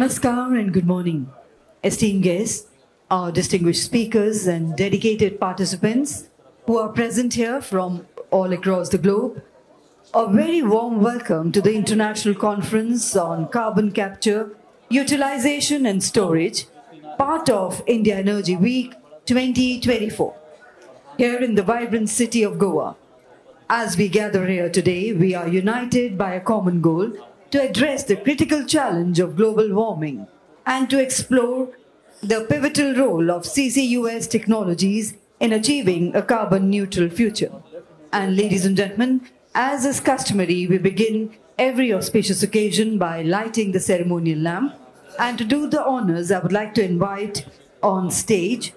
Namaskar and good morning, esteemed guests, our distinguished speakers and dedicated participants who are present here from all across the globe. A very warm welcome to the International Conference on Carbon Capture, Utilization and Storage, part of India Energy Week 2024, here in the vibrant city of Goa. As we gather here today, we are united by a common goal to address the critical challenge of global warming and to explore the pivotal role of CCUS technologies in achieving a carbon-neutral future. And ladies and gentlemen, as is customary, we begin every auspicious occasion by lighting the ceremonial lamp. And to do the honors, I would like to invite on stage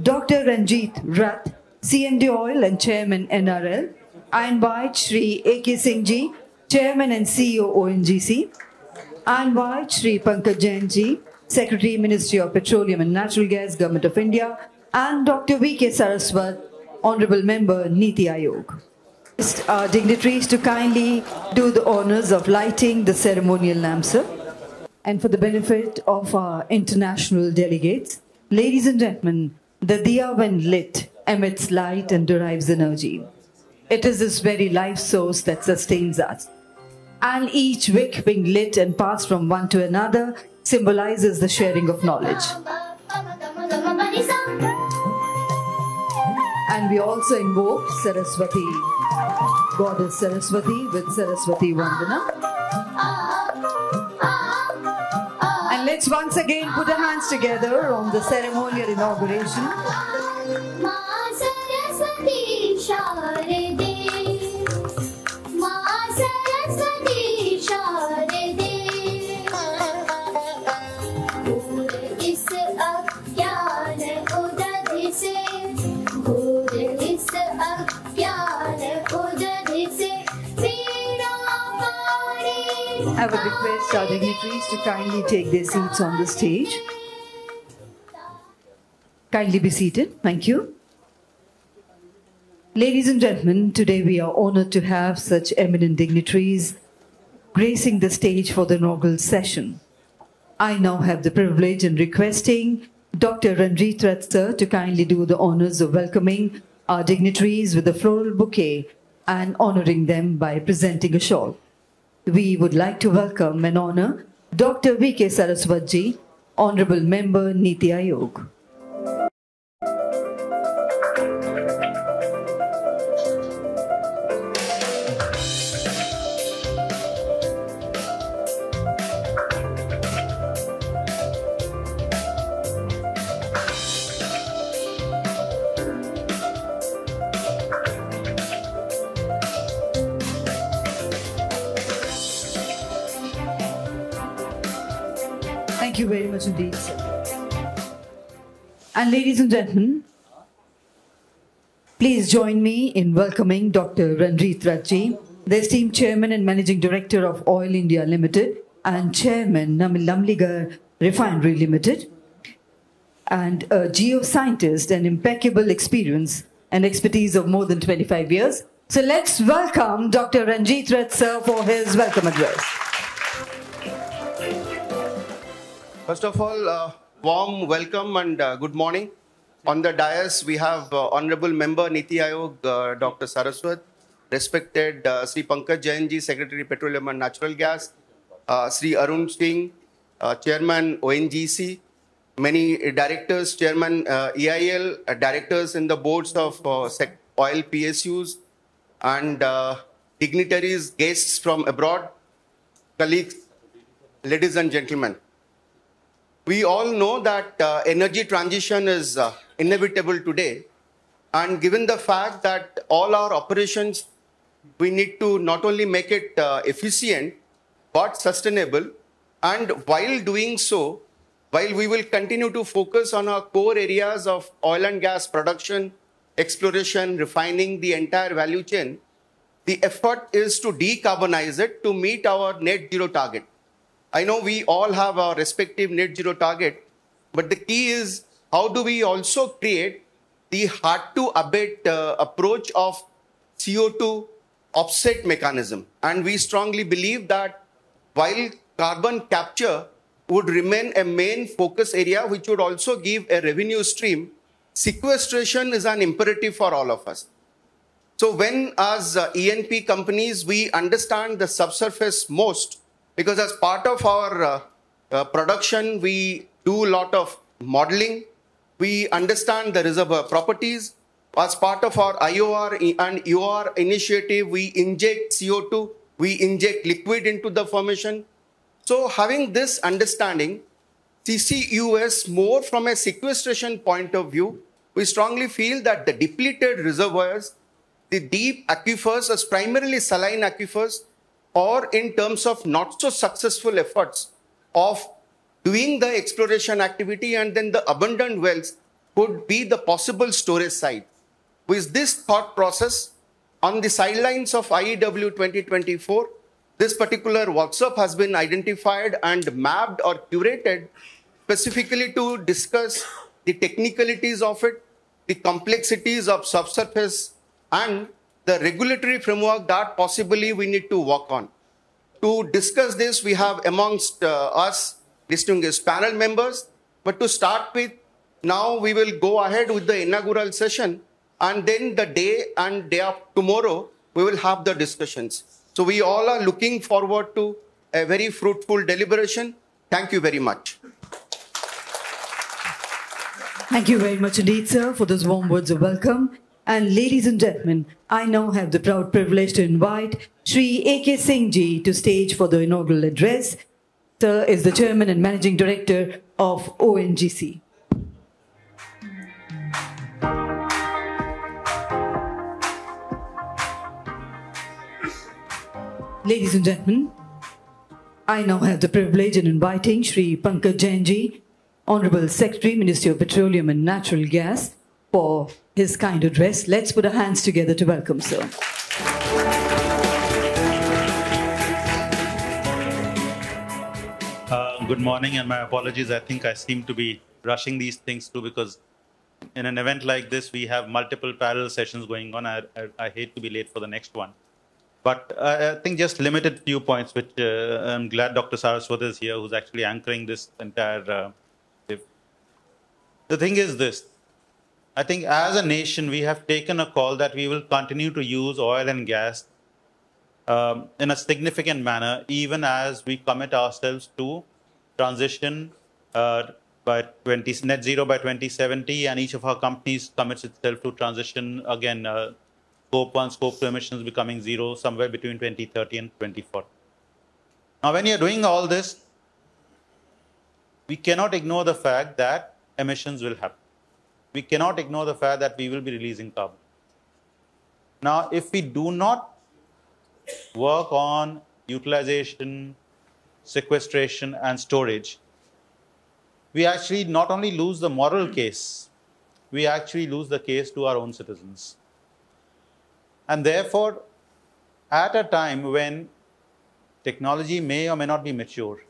Dr. Ranjit Rath, CMD Oil and Chairman NRL. I invite Shri A.K. Singh Ji, Chairman and CEO ONGC. I invite Shri Pankaj Jain Ji, Secretary, Ministry of Petroleum and Natural Gas, Government of India, and Dr. V.K. Saraswat, Honorable Member, Niti Aayog. Our dignitaries to kindly do the honors of lighting the ceremonial lamp, sir. And for the benefit of our international delegates, ladies and gentlemen, the diya when lit emits light and derives energy. It is this very life source that sustains us. And each wick being lit and passed from one to another symbolizes the sharing of knowledge. And we also invoke Saraswati, Goddess Saraswati with Saraswati Vandana. And let's once again put our hands together on the ceremonial inauguration. I would request our dignitaries to kindly take their seats on the stage. Kindly be seated. Thank you. Ladies and gentlemen, today we are honored to have such eminent dignitaries gracing the stage for the inaugural session. I now have the privilege in requesting Dr. Ranjit Rath sir to kindly do the honors of welcoming our dignitaries with a floral bouquet and honoring them by presenting a shawl. We would like to welcome and honor Dr. V.K. Saraswat ji, Honorable Member, Niti Aayog. Thank you very much indeed, sir. And ladies and gentlemen, please join me in welcoming Dr. Ranjit Rath ji, the esteemed Chairman and Managing Director of Oil India Limited and Chairman Namligar Refinery Limited, and a geoscientist and impeccable experience and expertise of more than 25 years. So let's welcome Dr. Ranjit Rath sir for his welcome address. First of all, warm welcome and good morning. On the dais, we have Honorable Member Niti Aayog, Dr. Saraswat, respected Sri Pankaj Jain ji, Secretary Petroleum and Natural Gas, Sri Arun Singh, Chairman ONGC, many directors, Chairman EIL, directors in the boards of oil PSUs, and dignitaries, guests from abroad, colleagues, ladies and gentlemen. We all know that energy transition is inevitable today, and given the fact that all our operations, we need to not only make it efficient, but sustainable, and while doing so, while we will continue to focus on our core areas of oil and gas production, exploration, refining the entire value chain, the effort is to decarbonize it to meet our net zero target. I know we all have our respective net zero target, but the key is how do we also create the hard-to-abate approach of CO2 offset mechanism. And we strongly believe that while carbon capture would remain a main focus area, which would also give a revenue stream, sequestration is an imperative for all of us. So when as E&P companies, we understand the subsurface most, because as part of our production, we do a lot of modeling. We understand the reservoir properties. As part of our IOR and UR initiative, we inject CO2, we inject liquid into the formation. So having this understanding, CCUS more from a sequestration point of view, we strongly feel that the depleted reservoirs, the deep aquifers as primarily saline aquifers, or in terms of not so successful efforts of doing the exploration activity and then the abundant wells could be the possible storage site. With this thought process, on the sidelines of IEW 2024, this particular workshop has been identified and mapped or curated specifically to discuss the technicalities of it, the complexities of subsurface, and the regulatory framework that possibly we need to work on. To discuss this, we have amongst us distinguished panel members. But to start with, now we will go ahead with the inaugural session, and then the day and day of tomorrow, we will have the discussions. So we all are looking forward to a very fruitful deliberation. Thank you very much. Thank you very much indeed, sir, for those warm words of welcome. And ladies and gentlemen, I now have the proud privilege to invite Shri A.K. Singh Ji to stage for the inaugural address. Sir is the Chairman and Managing Director of ONGC. Ladies and gentlemen, I now have the privilege in inviting Shri Pankaj Jain Ji, Honorable Secretary, Ministry of Petroleum and Natural Gas, for his kind address. Let's put our hands together to welcome sir. Good morning, and my apologies. I think I seem to be rushing these things through because in an event like this, we have multiple parallel sessions going on. I hate to be late for the next one. But I think just limited few points, which I'm glad Dr. Saraswat is here, who's actually anchoring this entire. The thing is this. I think as a nation, we have taken a call that we will continue to use oil and gas in a significant manner, even as we commit ourselves to transition by net zero by 2070, and each of our companies commits itself to transition again. Scope 1, Scope 2 emissions becoming zero somewhere between 2030 and 2040. Now, when you're doing all this, we cannot ignore the fact that emissions will happen. We cannot ignore the fact that we will be releasing carbon. Now, if we do not work on utilization, sequestration, and storage, we actually not only lose the moral case, we actually lose the case to our own citizens. And therefore, at a time when technology may or may not be mature,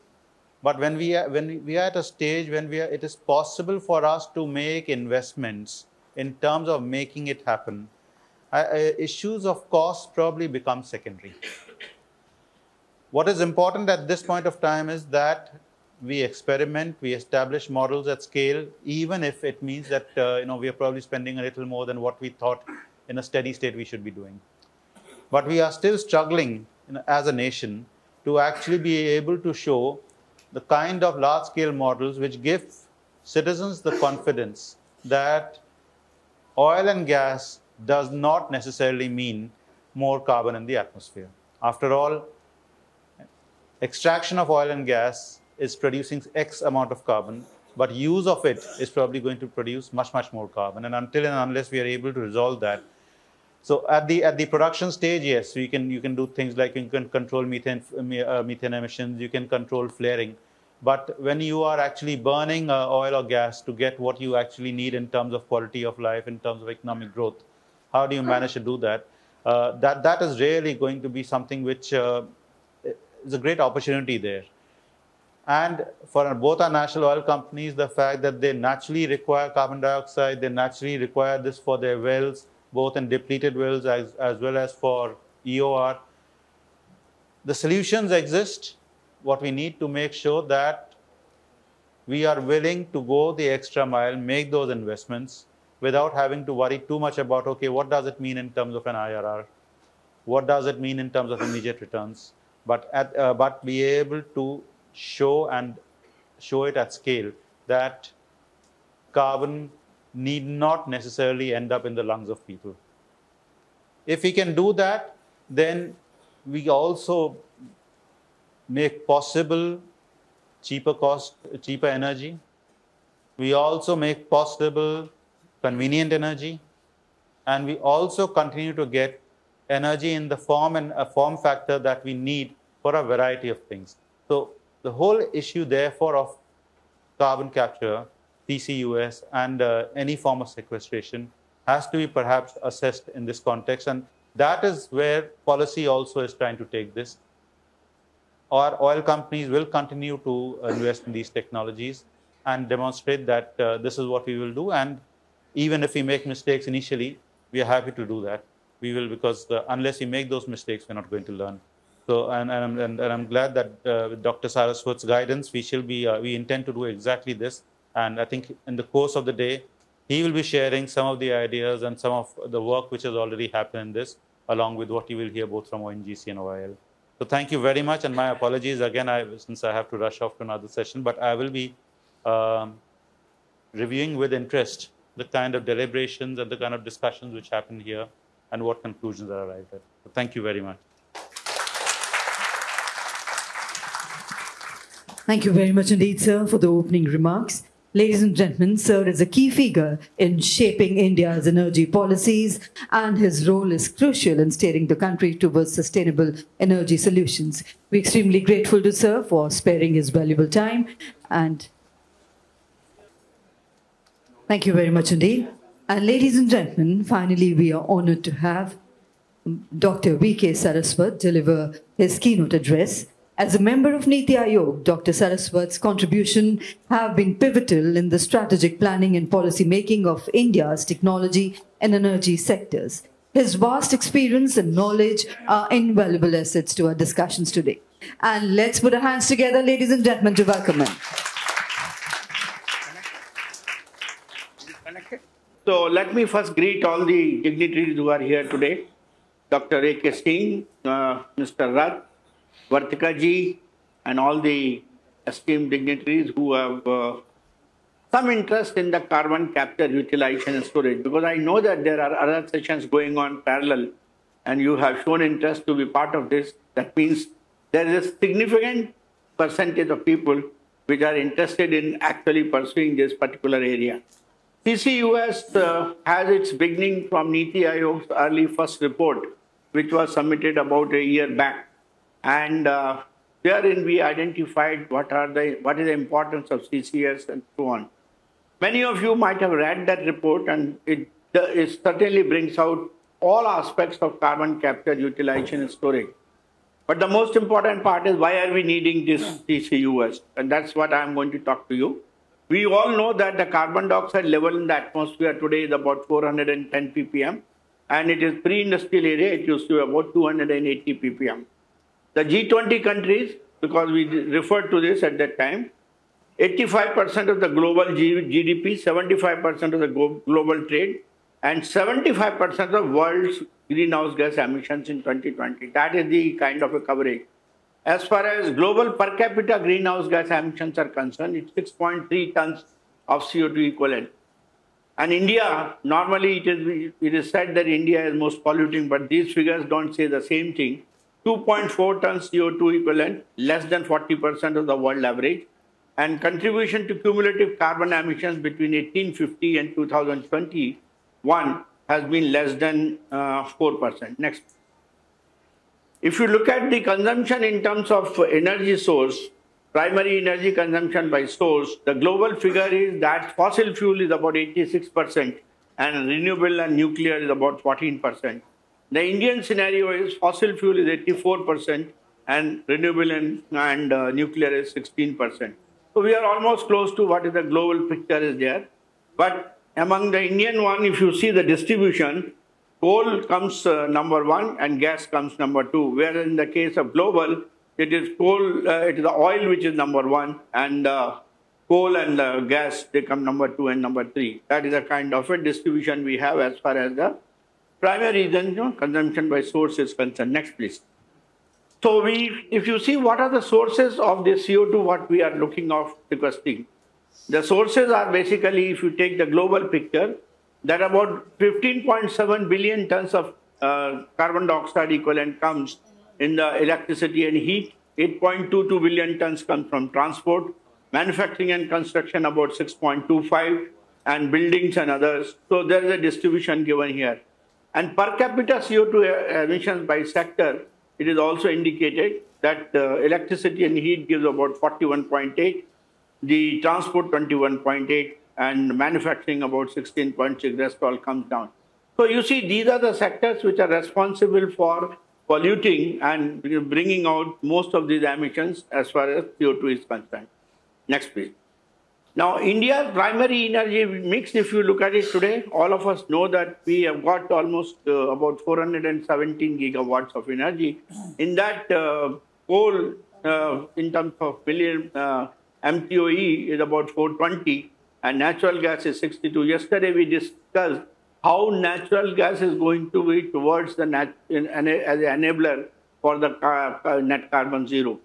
but when we are at a stage when it is possible for us to make investments in terms of making it happen, issues of cost probably become secondary. What is important at this point of time is that we experiment, we establish models at scale, even if it means that we are probably spending a little more than what we thought in a steady state we should be doing. But we are still struggling as a nation to actually be able to show the kind of large-scale models which give citizens the confidence that oil and gas does not necessarily mean more carbon in the atmosphere. After all, extraction of oil and gas is producing X amount of carbon, but use of it is probably going to produce much, much more carbon. And until and unless we are able to resolve that, so at the production stage, yes, you can do things like you can control methane emissions, you can control flaring. But when you are actually burning oil or gas to get what you actually need in terms of quality of life, in terms of economic growth, how do you manage to do that? That is really going to be something which is a great opportunity there. And for both our national oil companies, the fact that they naturally require carbon dioxide, they naturally require this for their wells, both in depleted wells as well as for EOR. The solutions exist. What we need to make sure that we are willing to go the extra mile, make those investments without having to worry too much about, okay, what does it mean in terms of an IRR? What does it mean in terms of immediate returns? But be able to show it at scale that carbon need not necessarily end up in the lungs of people. If we can do that, then we also make possible cheaper energy. We also make possible convenient energy, and we also continue to get energy in the form and a form factor that we need for a variety of things. So the whole issue, therefore, of carbon capture, CCUS, and any form of sequestration has to be perhaps assessed in this context, and that is where policy also is trying to take this. Our oil companies will continue to invest in these technologies and demonstrate that this is what we will do, and even if we make mistakes initially, we are happy to do that. We will, because unless we make those mistakes, we're not going to learn. So, and I'm glad that with Dr. Saraswat's guidance, we intend to do exactly this. And I think in the course of the day, he will be sharing some of the ideas and some of the work which has already happened in this, along with what you will hear both from ONGC and OIL. So thank you very much, and my apologies again, since I have to rush off to another session, but I will be reviewing with interest the kind of deliberations and the kind of discussions which happen here and what conclusions are arrived at. So thank you very much. Thank you very much indeed, sir, for the opening remarks. Ladies and gentlemen, sir is a key figure in shaping India's energy policies, and his role is crucial in steering the country towards sustainable energy solutions. We're extremely grateful to sir for sparing his valuable time, and thank you very much indeed. And ladies and gentlemen, finally we are honored to have Dr. V.K. Saraswat deliver his keynote address. As a member of Niti Aayog, Dr. Saraswat's contribution have been pivotal in the strategic planning and policy making of India's technology and energy sectors. His vast experience and knowledge are invaluable assets to our discussions today. And let's put our hands together, ladies and gentlemen, to welcome him. So let me first greet all the dignitaries who are here today. Dr. A.K. Singh, Mr. Rath, Vartika ji, and all the esteemed dignitaries who have some interest in the carbon capture, utilization and storage, because I know that there are other sessions going on parallel and you have shown interest to be part of this. That means there is a significant percentage of people which are interested in actually pursuing this particular area. CCUS has its beginning from Niti Aayog's early first report, which was submitted about a year back. And therein we identified what is the importance of CCS and so on. Many of you might have read that report, and it certainly brings out all aspects of carbon capture, utilization and storage. But the most important part is, why are we needing this CCUS? And that's what I'm going to talk to you. We all know that the carbon dioxide level in the atmosphere today is about 410 ppm, and it is pre-industrial area, it used to be about 280 ppm. The G20 countries, because we referred to this at that time, 85% of the global GDP, 75% of the global trade, and 75% of the world's greenhouse gas emissions in 2020. That is the kind of a coverage. As far as global per capita greenhouse gas emissions are concerned, it's 6.3 tons of CO2 equivalent. And India, normally it is said that India is most polluting, but these figures don't say the same thing. 2.4 tons CO2 equivalent, less than 40% of the world average, and contribution to cumulative carbon emissions between 1850 and 2021 has been less than 4%. Next. If you look at the consumption in terms of energy source, primary energy consumption by source, the global figure is that fossil fuel is about 86% and renewable and nuclear is about 14%. The Indian scenario is fossil fuel is 84% and renewable and nuclear is 16%. So we are almost close to what is the global picture is there. But among the Indian one, if you see the distribution, coal comes number one and gas comes number two. Whereas in the case of global, it is coal, it is the oil which is number one, and coal and gas, they come number 2 and number 3. That is a kind of a distribution we have as far as the primary reason, consumption by source is concerned. Next, please. So if you see what are the sources of this CO2, what we are looking of requesting, the sources are basically, if you take the global picture, that about 15.7 billion tons of carbon dioxide equivalent comes in the electricity and heat, 8.22 billion tons come from transport, manufacturing and construction about 6.25, and buildings and others. So there is a distribution given here. And per capita CO2 emissions by sector, it is also indicated that electricity and heat gives about 41.8, the transport 21.8, and manufacturing about 16.6, rest all comes down. So you see, these are the sectors which are responsible for polluting and bringing out most of these emissions as far as CO2 is concerned. Next, please. Now, India's primary energy mix, if you look at it today, all of us know that we have got almost about 417 gigawatts of energy. In that, coal, in terms of million MTOE, is about 420, and natural gas is 62. Yesterday, we discussed how natural gas is going to be towards the as an enabler for the net carbon zero.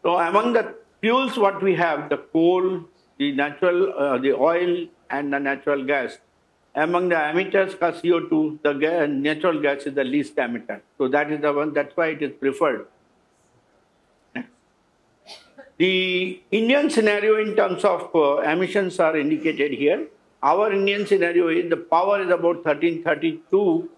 So, among the fuels, what we have, the coal, the oil and the natural gas. Among the emitters for CO2, the natural gas is the least emitter. So that is the one, that's why it is preferred. The Indian scenario in terms of emissions are indicated here. Our Indian scenario is the power is about 1332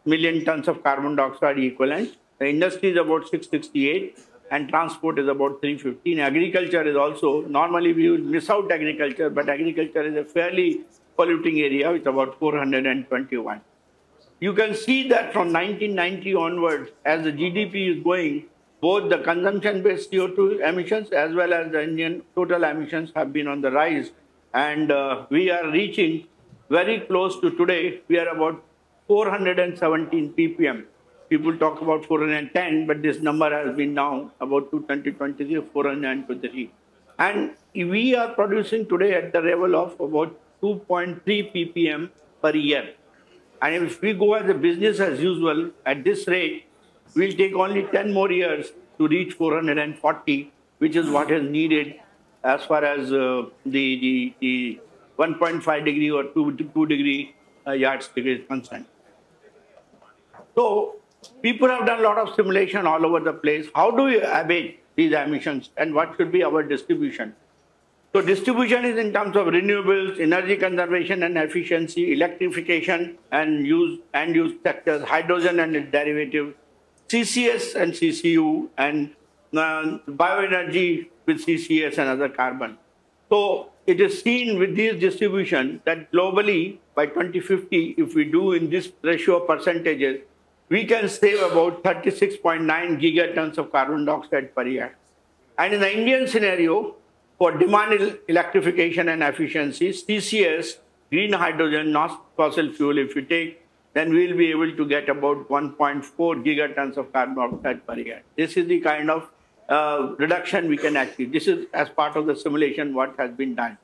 million tons of carbon dioxide equivalent. The industry is about 668. And transport is about 315. Agriculture is also, normally we would miss out agriculture, but agriculture is a fairly polluting area with about 421. You can see that from 1990 onwards, as the GDP is going, both the consumption-based CO2 emissions as well as the Indian total emissions have been on the rise. And we are reaching very close to today, we are about 417 ppm. People talk about 410, but this number has been now about 2023, 423. And we are producing today at the level of about 2.3 ppm per year. And if we go as a business as usual, at this rate, we'll take only 10 more years to reach 440, which is what is needed as far as the 1.5 degree or 2 degree yardstick is concerned. So, people have done a lot of simulation all over the place. How do we abate these emissions and what should be our distribution? So distribution is in terms of renewables, energy conservation and efficiency, electrification and use sectors, hydrogen and its derivatives, CCS and CCU, and bioenergy with CCS and other carbon. So it is seen with these distribution that globally by 2050, if we do in this ratio of percentages, we can save about 36.9 gigatons of carbon dioxide per year. And in the Indian scenario, for demand electrification and efficiency, CCS, green hydrogen, not fossil fuel, if you take, then we'll be able to get about 1.4 gigatons of carbon dioxide per year. This is the kind of reduction we can achieve. This is as part of the simulation what has been done.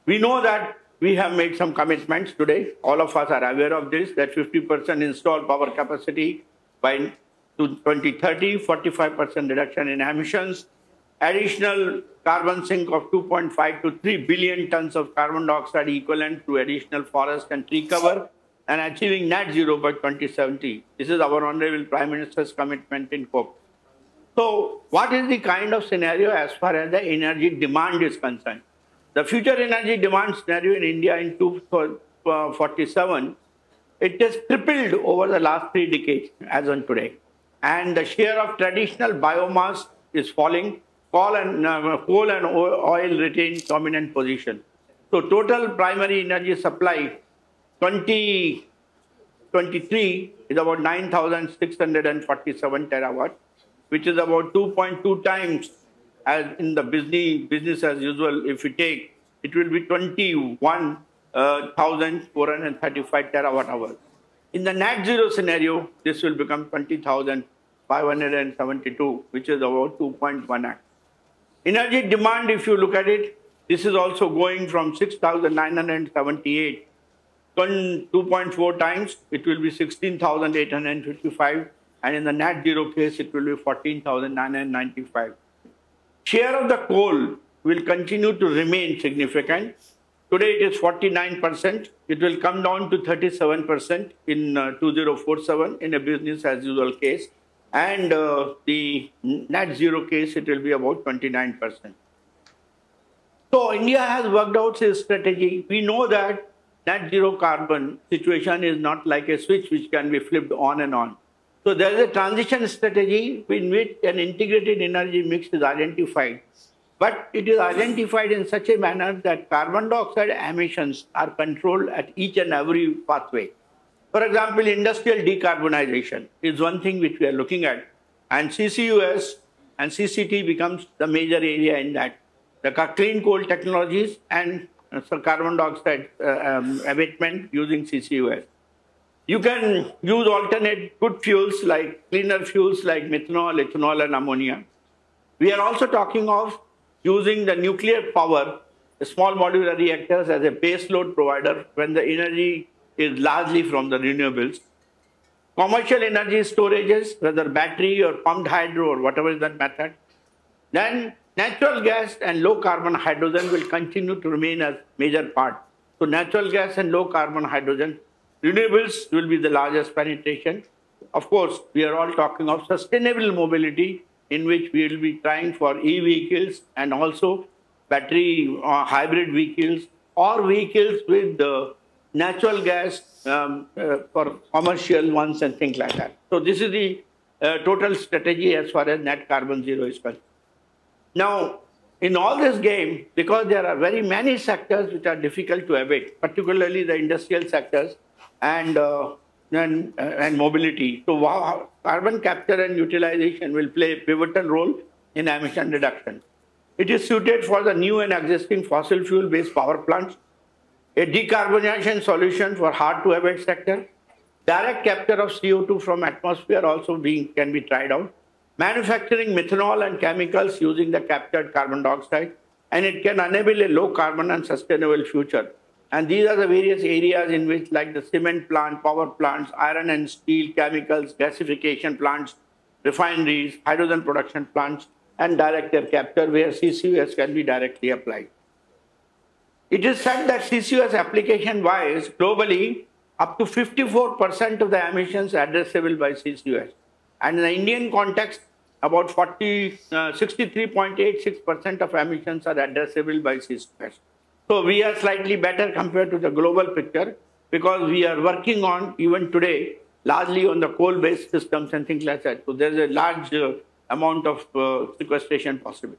We know that we have made some commitments today. All of us are aware of this, that 50% installed power capacity by 2030, 45% reduction in emissions, additional carbon sink of 2.5 to 3 billion tons of carbon dioxide equivalent through additional forest and tree cover, and achieving net zero by 2070. This is our Honorable Prime Minister's commitment in COP. So what is the kind of scenario as far as the energy demand is concerned? The future energy demand scenario in India in 2047, it has tripled over the last 3 decades as on today. And the share of traditional biomass is falling. Coal and oil retain dominant position. So total primary energy supply 2023 is about 9,647 terawatt, which is about 2.2 times as in the business as usual. If we take, it will be 21,435 terawatt hours. In the net zero scenario, this will become 20,572, which is about 2.1x. Energy demand, if you look at it, this is also going from 6,978, 2.4 times, it will be 16,855, and in the net zero case, it will be 14,995. Share of the coal will continue to remain significant. Today it is 49%. It will come down to 37% in 2047 in a business as usual case. And the net zero case, it will be about 29%. So India has worked out its strategy. We know that net zero carbon situation is not like a switch which can be flipped on and on. So there is a transition strategy in which an integrated energy mix is identified. But it is identified in such a manner that carbon dioxide emissions are controlled at each and every pathway. For example, industrial decarbonization is one thing which we are looking at. And CCUS and CCT becomes the major area in that. The clean coal technologies and carbon dioxide abatement using CCUS. You can use alternate good fuels like cleaner fuels like methanol, ethanol, and ammonia. We are also talking of using the nuclear power, the small modular reactors as a base load provider when the energy is largely from the renewables. Commercial energy storages, whether battery or pumped hydro or whatever is that method. Then natural gas and low carbon hydrogen will continue to remain as major part. So natural gas and low carbon hydrogen, renewables will be the largest penetration. Of course, we are all talking of sustainable mobility in which we will be trying for e-vehicles and also battery hybrid vehicles or vehicles with natural gas for commercial ones and things like that. So this is the total strategy as far as net carbon zero is concerned. Now, in all this game, because there are very many sectors which are difficult to abate, particularly the industrial sectors and mobility. So carbon capture and utilization will play a pivotal role in emission reduction. It is suited for the new and existing fossil fuel-based power plants, a decarbonization solution for hard-to-abate sector, direct capture of CO2 from atmosphere also can be tried out, manufacturing methanol and chemicals using the captured carbon dioxide, and it can enable a low carbon and sustainable future. And these are the various areas in which, like the cement plant, power plants, iron and steel, chemicals, gasification plants, refineries, hydrogen production plants, and direct air capture, where CCUS can be directly applied. It is said that CCUS application-wise, globally, up to 54% of the emissions are addressable by CCUS. And in the Indian context, about 63.86% of emissions are addressable by CCUS. So we are slightly better compared to the global picture because we are working on, even today, largely on the coal-based systems and things like that. So there's a large amount of sequestration possible.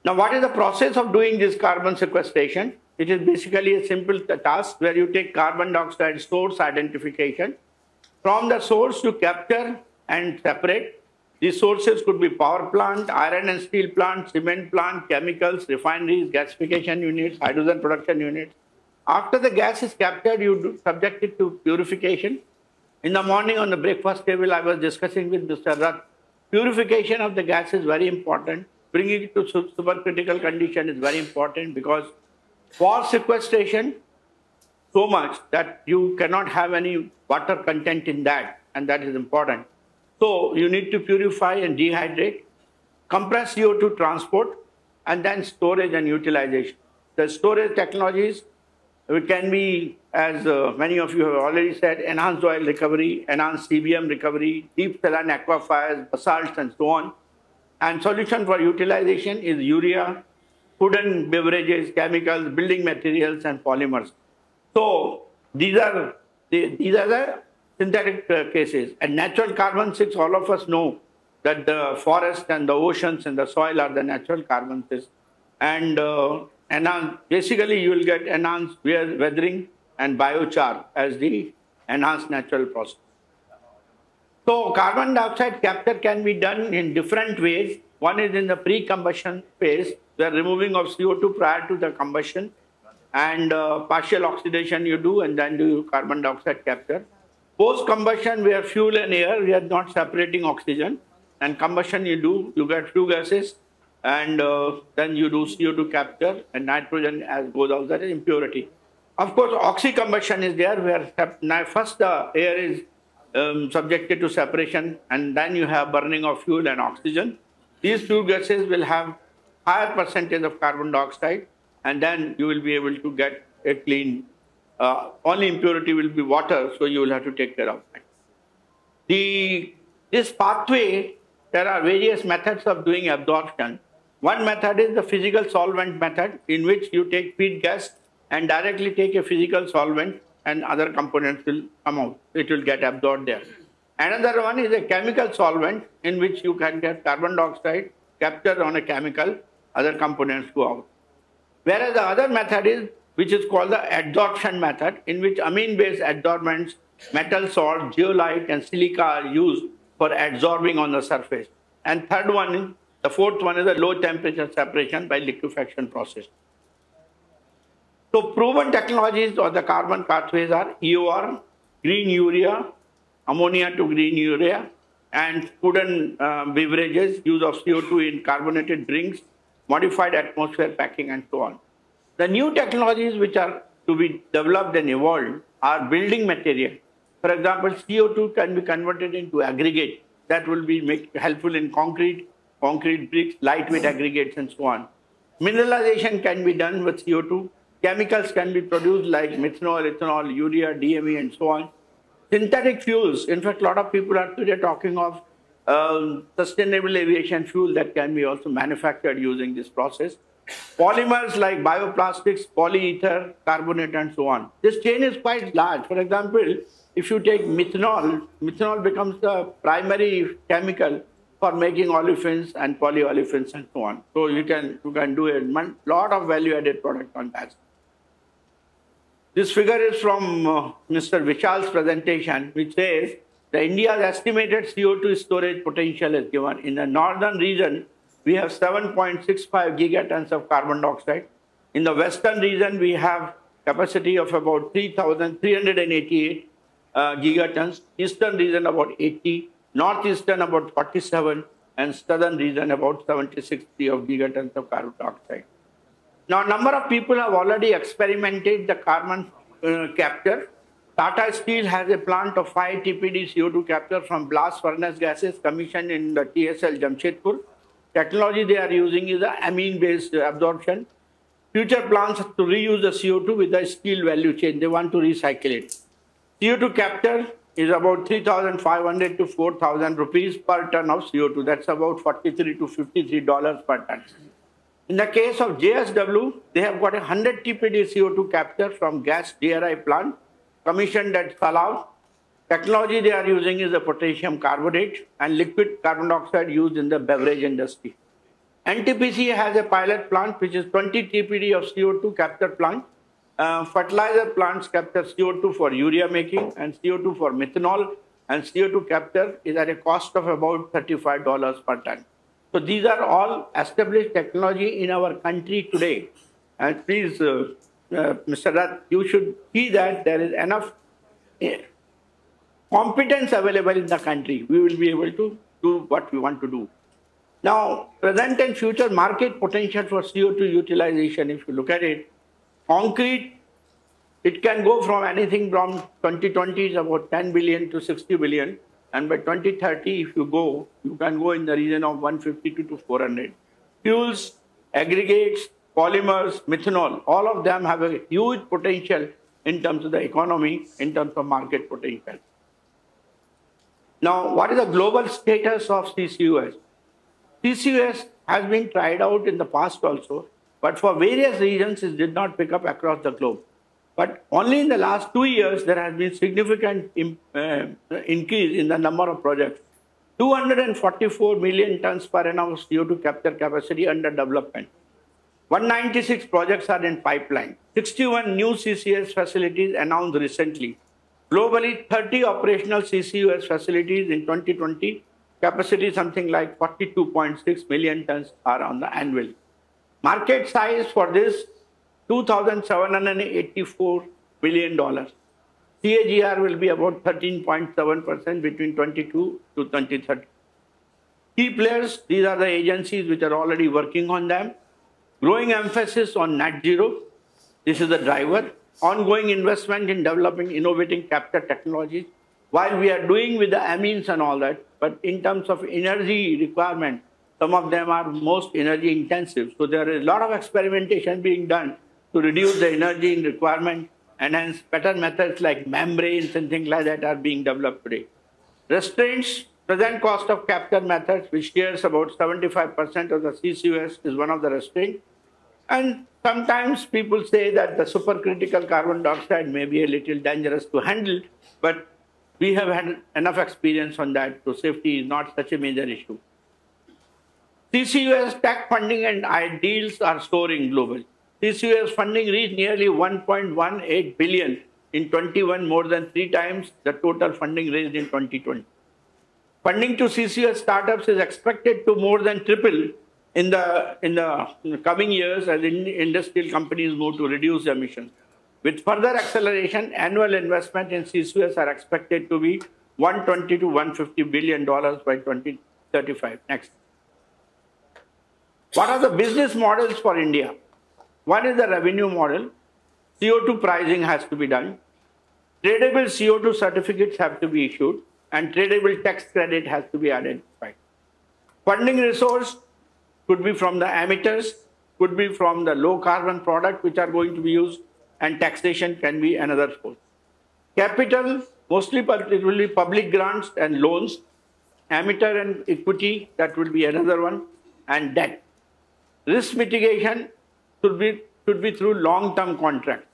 Now, what is the process of doing this carbon sequestration? It is basically a simple task where you take carbon dioxide source identification. From the source, you capture and separate. These sources could be power plant, iron and steel plant, cement plant, chemicals, refineries, gasification units, hydrogen production units. After the gas is captured, you subject it to purification. In the morning on the breakfast table, I was discussing with Mr. Rath. Purification of the gas is very important. Bringing it to supercritical condition is very important because for sequestration, so much that you cannot have any water content in that, and that is important. So you need to purify and dehydrate, compress CO2 transport, and then storage and utilization. The storage technologies can be, as many of you have already said, enhanced oil recovery, enhanced CBM recovery, deep saline aquifers, basalts, and so on. And solution for utilization is urea, food and beverages, chemicals, building materials, and polymers. So these are the synthetic cases. And natural carbon sinks, all of us know that the forest and the oceans and the soil are the natural carbon sinks. And basically you will get enhanced weathering and biochar as the enhanced natural process. So carbon dioxide capture can be done in different ways. One is in the pre-combustion phase, where removing of CO2 prior to the combustion and partial oxidation you do, and then do carbon dioxide capture. Post-combustion, where fuel and air, we are not separating oxygen, and combustion you do, you get flue gases, and then you do CO2 capture, and nitrogen as goes out, that is impurity. Of course, oxy-combustion is there, where first the air is subjected to separation, and then you have burning of fuel and oxygen. These two gases will have higher percentage of carbon dioxide, and then you will be able to get a clean, only impurity will be water, so you will have to take care of that. This pathway, there are various methods of doing absorption. One method is the physical solvent method, in which you take feed gas and directly take a physical solvent, and other components will come out. It will get absorbed there. Another one is a chemical solvent, in which you can get carbon dioxide captured on a chemical, other components go out. Whereas the other method is, which is called the adsorption method, in which amine-based adsorbents, metal salt, zeolite, and silica are used for adsorbing on the surface. And the fourth one is a low temperature separation by liquefaction process. So proven technologies of the carbon pathways are EOR, green urea, ammonia to green urea, and food and beverages, use of CO2 in carbonated drinks, modified atmosphere packing, and so on. The new technologies which are to be developed and evolved are building material. For example, CO2 can be converted into aggregate. That will be helpful in concrete bricks, lightweight aggregates, and so on. Mineralization can be done with CO2. Chemicals can be produced like methanol, ethanol, urea, DME, and so on. Synthetic fuels, in fact, a lot of people are today talking of sustainable aviation fuel that can be also manufactured using this process. Polymers like bioplastics, polyether, carbonate, and so on. This chain is quite large. For example, if you take methanol, methanol becomes the primary chemical for making olefins and polyolefins and so on. So you can do a lot of value-added product on that. This figure is from Mr. Vishal's presentation, which says the India's estimated CO2 storage potential is given. In the northern region, we have 7.65 gigatons of carbon dioxide. In the western region, we have capacity of about 3,388 gigatons. Eastern region about 80, northeastern about 47, and southern region about 76 of gigatons of carbon dioxide. Now, a number of people have already experimented the carbon capture. Tata Steel has a plant of 5 TPD CO2 capture from blast furnace gases commissioned in the TSL Jamshedpur. Technology they are using is the amine-based absorption. Future plans to reuse the CO2 with the steel value chain. They want to recycle it. CO2 capture is about 3,500 to 4,000 rupees per ton of CO2. That's about $43 to $53 per ton. In the case of JSW, they have got a 100 TPD CO2 capture from gas DRI plant commissioned at Salav. Technology they are using is the potassium carbonate and liquid carbon dioxide used in the beverage industry. NTPC has a pilot plant which is 20 TPD of CO2 capture plant. Fertilizer plants capture CO2 for urea making and CO2 for methanol, and CO2 capture is at a cost of about $35 per ton. So these are all established technology in our country today. And please, Mr. Rath, you should see that there is enough competence available in the country. We will be able to do what we want to do. Now, present and future market potential for CO2 utilization, if you look at it, concrete, it can go from anything from 2020 is about 10 billion to 60 billion. And by 2030, if you can go in the region of 150 to 400. Fuels, aggregates, polymers, methanol, all of them have a huge potential in terms of the economy, in terms of market potential. Now, what is the global status of CCUS? CCUS has been tried out in the past also, but for various reasons it did not pick up across the globe. But only in the last 2 years, there has been significant increase in the number of projects. 244 million tons per annum of CO2 capture capacity under development. 196 projects are in pipeline. 61 new CCS facilities announced recently. Globally, 30 operational CCUS facilities in 2020. Capacity something like 42.6 million tons are on the annual. Market size for this, $2,784 billion. CAGR will be about 13.7% between 22 to 2030. Key players, these are the agencies which are already working on them. Growing emphasis on net zero, this is the driver. Ongoing investment in developing innovating capture technologies. While we are doing with the amines and all that, but in terms of energy requirement, some of them are most energy intensive. So there is a lot of experimentation being done to reduce the energy requirement, and hence better methods like membranes and things like that are being developed today. Restraints, present cost of capture methods, which shares about 75% of the CCUS, is one of the restraints. And sometimes people say that the supercritical carbon dioxide may be a little dangerous to handle, but we have had enough experience on that, so safety is not such a major issue. CCUS tech funding and ideals are soaring globally. CCUS funding reached nearly 1.18 billion in 21, more than 3 times the total funding raised in 2020. Funding to CCUS startups is expected to more than triple in the coming years as industrial companies move to reduce emissions. With further acceleration, annual investment in CCUS are expected to be $120 to $150 billion by 2035. Next. What are the business models for India? One is the revenue model. CO2 pricing has to be done. Tradable CO2 certificates have to be issued, and tradable tax credit has to be identified. Funding resource could be from the emitters, could be from the low carbon product which are going to be used, and taxation can be another source. Capital, mostly it will be public grants and loans, emitter and equity, that will be another one, and debt. Risk mitigation should be through long-term contracts.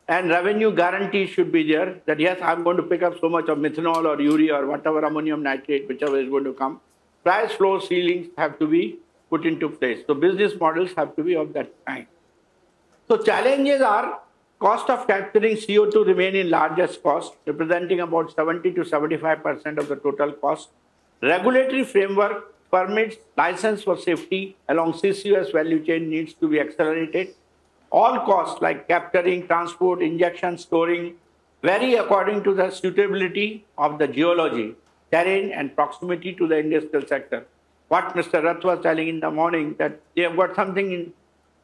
And revenue guarantee should be there that yes, I'm going to pick up so much of methanol or urea or whatever ammonium nitrate, whichever is going to come. Price floor ceilings have to be put into place. So business models have to be of that kind. So challenges are cost of capturing CO2 remain in largest cost, representing about 70 to 75% of the total cost. Regulatory framework, permits, license for safety along CCUS value chain needs to be accelerated. All costs like capturing, transport, injection, storing vary according to the suitability of the geology, terrain, and proximity to the industrial sector. What Mr. Rath was telling in the morning, that they have got something in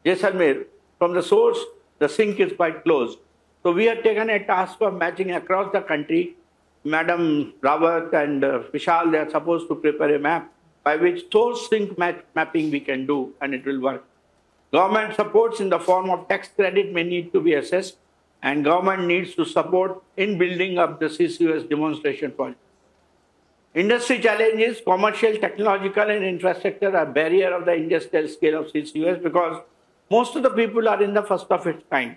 Jaisalmer. From the source, the sink is quite close. So we have taken a task of matching across the country. Madam Rawat and Vishal, they are supposed to prepare a map by which source sink mapping we can do, and it will work. Government supports in the form of tax credit may need to be assessed, and government needs to support in building up the CCUS demonstration project. Industry challenges, commercial, technological, and infrastructure are barrier of the industrial scale of CCUS because most of the people are in the first of its kind.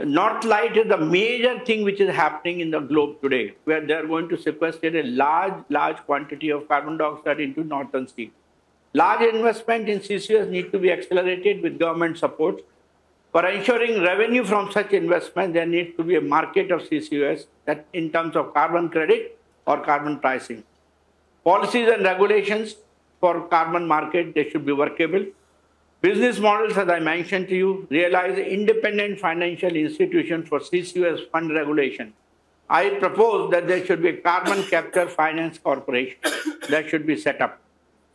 North Light is the major thing which is happening in the globe today, where they are going to sequester a large quantity of carbon dioxide into Northern Sea. Large investment in CCUS need to be accelerated with government support. For ensuring revenue from such investment, there needs to be a market of CCUS that in terms of carbon credit or carbon pricing. Policies and regulations for carbon market, they should be workable. Business models, as I mentioned to you, realize independent financial institution for CCUS fund regulation. I propose that there should be a carbon capture finance corporation that should be set up.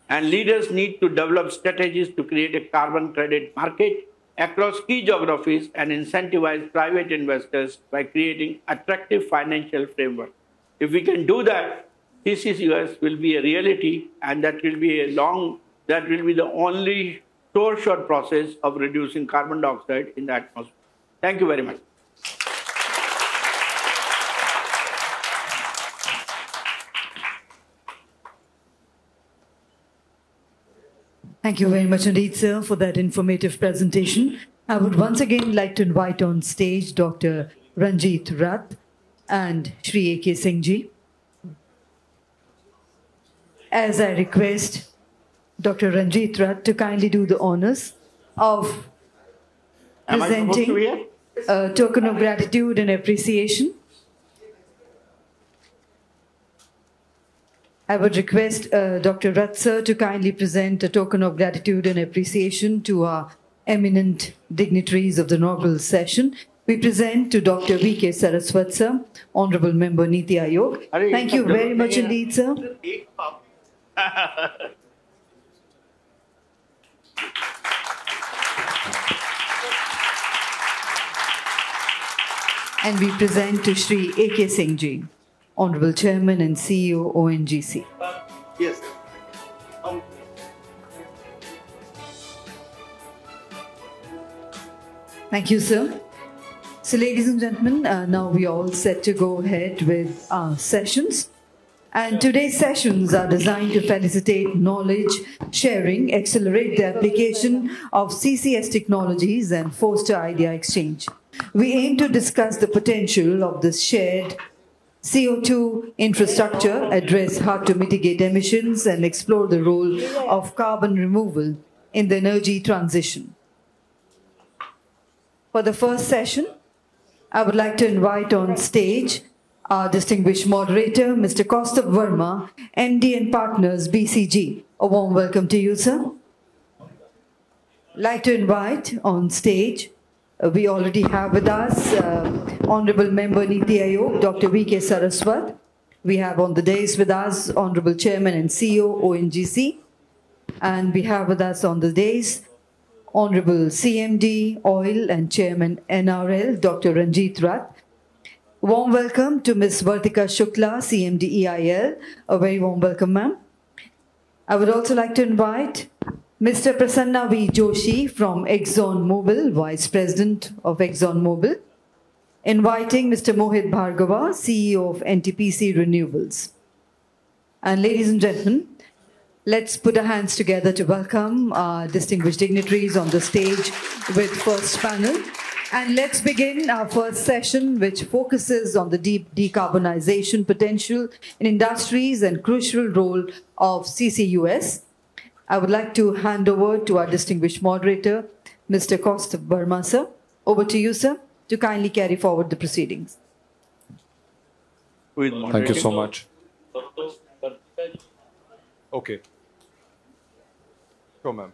And leaders need to develop strategies to create a carbon credit market across key geographies and incentivize private investors by creating attractive financial framework. If we can do that, CCUS will be a reality, and that will be the only short process of reducing carbon dioxide in the atmosphere. Thank you very much. Thank you very much indeed, sir, for that informative presentation. I would once again like to invite on stage Dr. Ranjit Rath and Shri A.K. Singh ji. As I request Dr. Ranjit Rath to kindly do the honors of presenting a token of gratitude and appreciation. I would request Dr. Rath sir to kindly present a token of gratitude and appreciation to our eminent dignitaries of the inaugural session. We present to Dr. V.K. Saraswat sir, Honorable Member Niti Aayog. Thank you very much indeed, sir. And we present to Shri A.K. Singh Ji, Honorable Chairman and CEO, ONGC. Yes. Thank you, sir. So, ladies and gentlemen, now we are all set to go ahead with our sessions. And today's sessions are designed to facilitate knowledge sharing, accelerate the application of CCS technologies, and foster idea exchange. We aim to discuss the potential of this shared CO2 infrastructure, address hard-to-mitigate emissions, and explore the role of carbon removal in the energy transition. For the first session, I would like to invite on stage our distinguished moderator, Mr. Kaustav Verma, MD and Partners, BCG. A warm welcome to you, sir. I'd like to invite on stage, we already have with us Honorable Member Niti Aayog, Dr. V.K. Saraswat. We have on the dais with us Honorable Chairman and CEO, ONGC. And we have with us on the dais Honorable CMD, Oil and Chairman NRL, Dr. Ranjit Rath. Warm welcome to Ms. Vartika Shukla, CMD EIL. A very warm welcome, ma'am. I would also like to invite Mr. Prasanna V. Joshi from ExxonMobil, Vice President of ExxonMobil. Inviting Mr. Mohit Bhargava, CEO of NTPC Renewables. And ladies and gentlemen, let's put our hands together to welcome our distinguished dignitaries on the stage with first panel. And let's begin our first session, which focuses on the deep decarbonization potential in industries and crucial role of CCUS. I would like to hand over to our distinguished moderator, Mr. Kaustav Verma, sir. Over to you, sir, to kindly carry forward the proceedings. Thank you so much. Okay. Go, ma'am.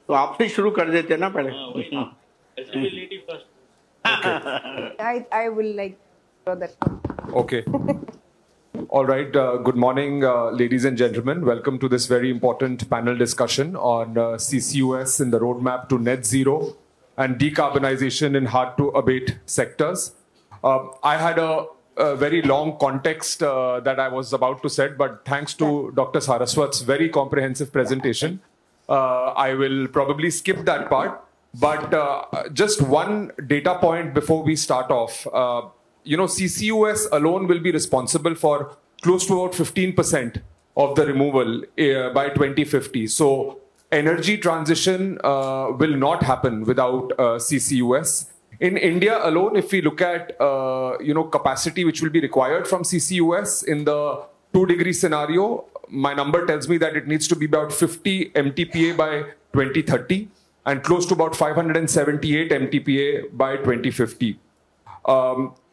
तो आपसे शुरू कर देते ना पहले. I will like throw that. Okay. All right. Good morning, ladies and gentlemen. Welcome to this very important panel discussion on CCUS in the roadmap to net zero and decarbonization in hard-to-abate sectors. I had a very long context that I was about to set, but thanks to Dr. Saraswat's very comprehensive presentation, I will probably skip that part. But just one data point before we start off. CCUS alone will be responsible for close to about 15% of the removal by 2050. So energy transition will not happen without CCUS. In India alone, if we look at capacity which will be required from CCUS in the 2-degree scenario, my number tells me that it needs to be about 50 MTPA by 2030 and close to about 578 MTPA by 2050.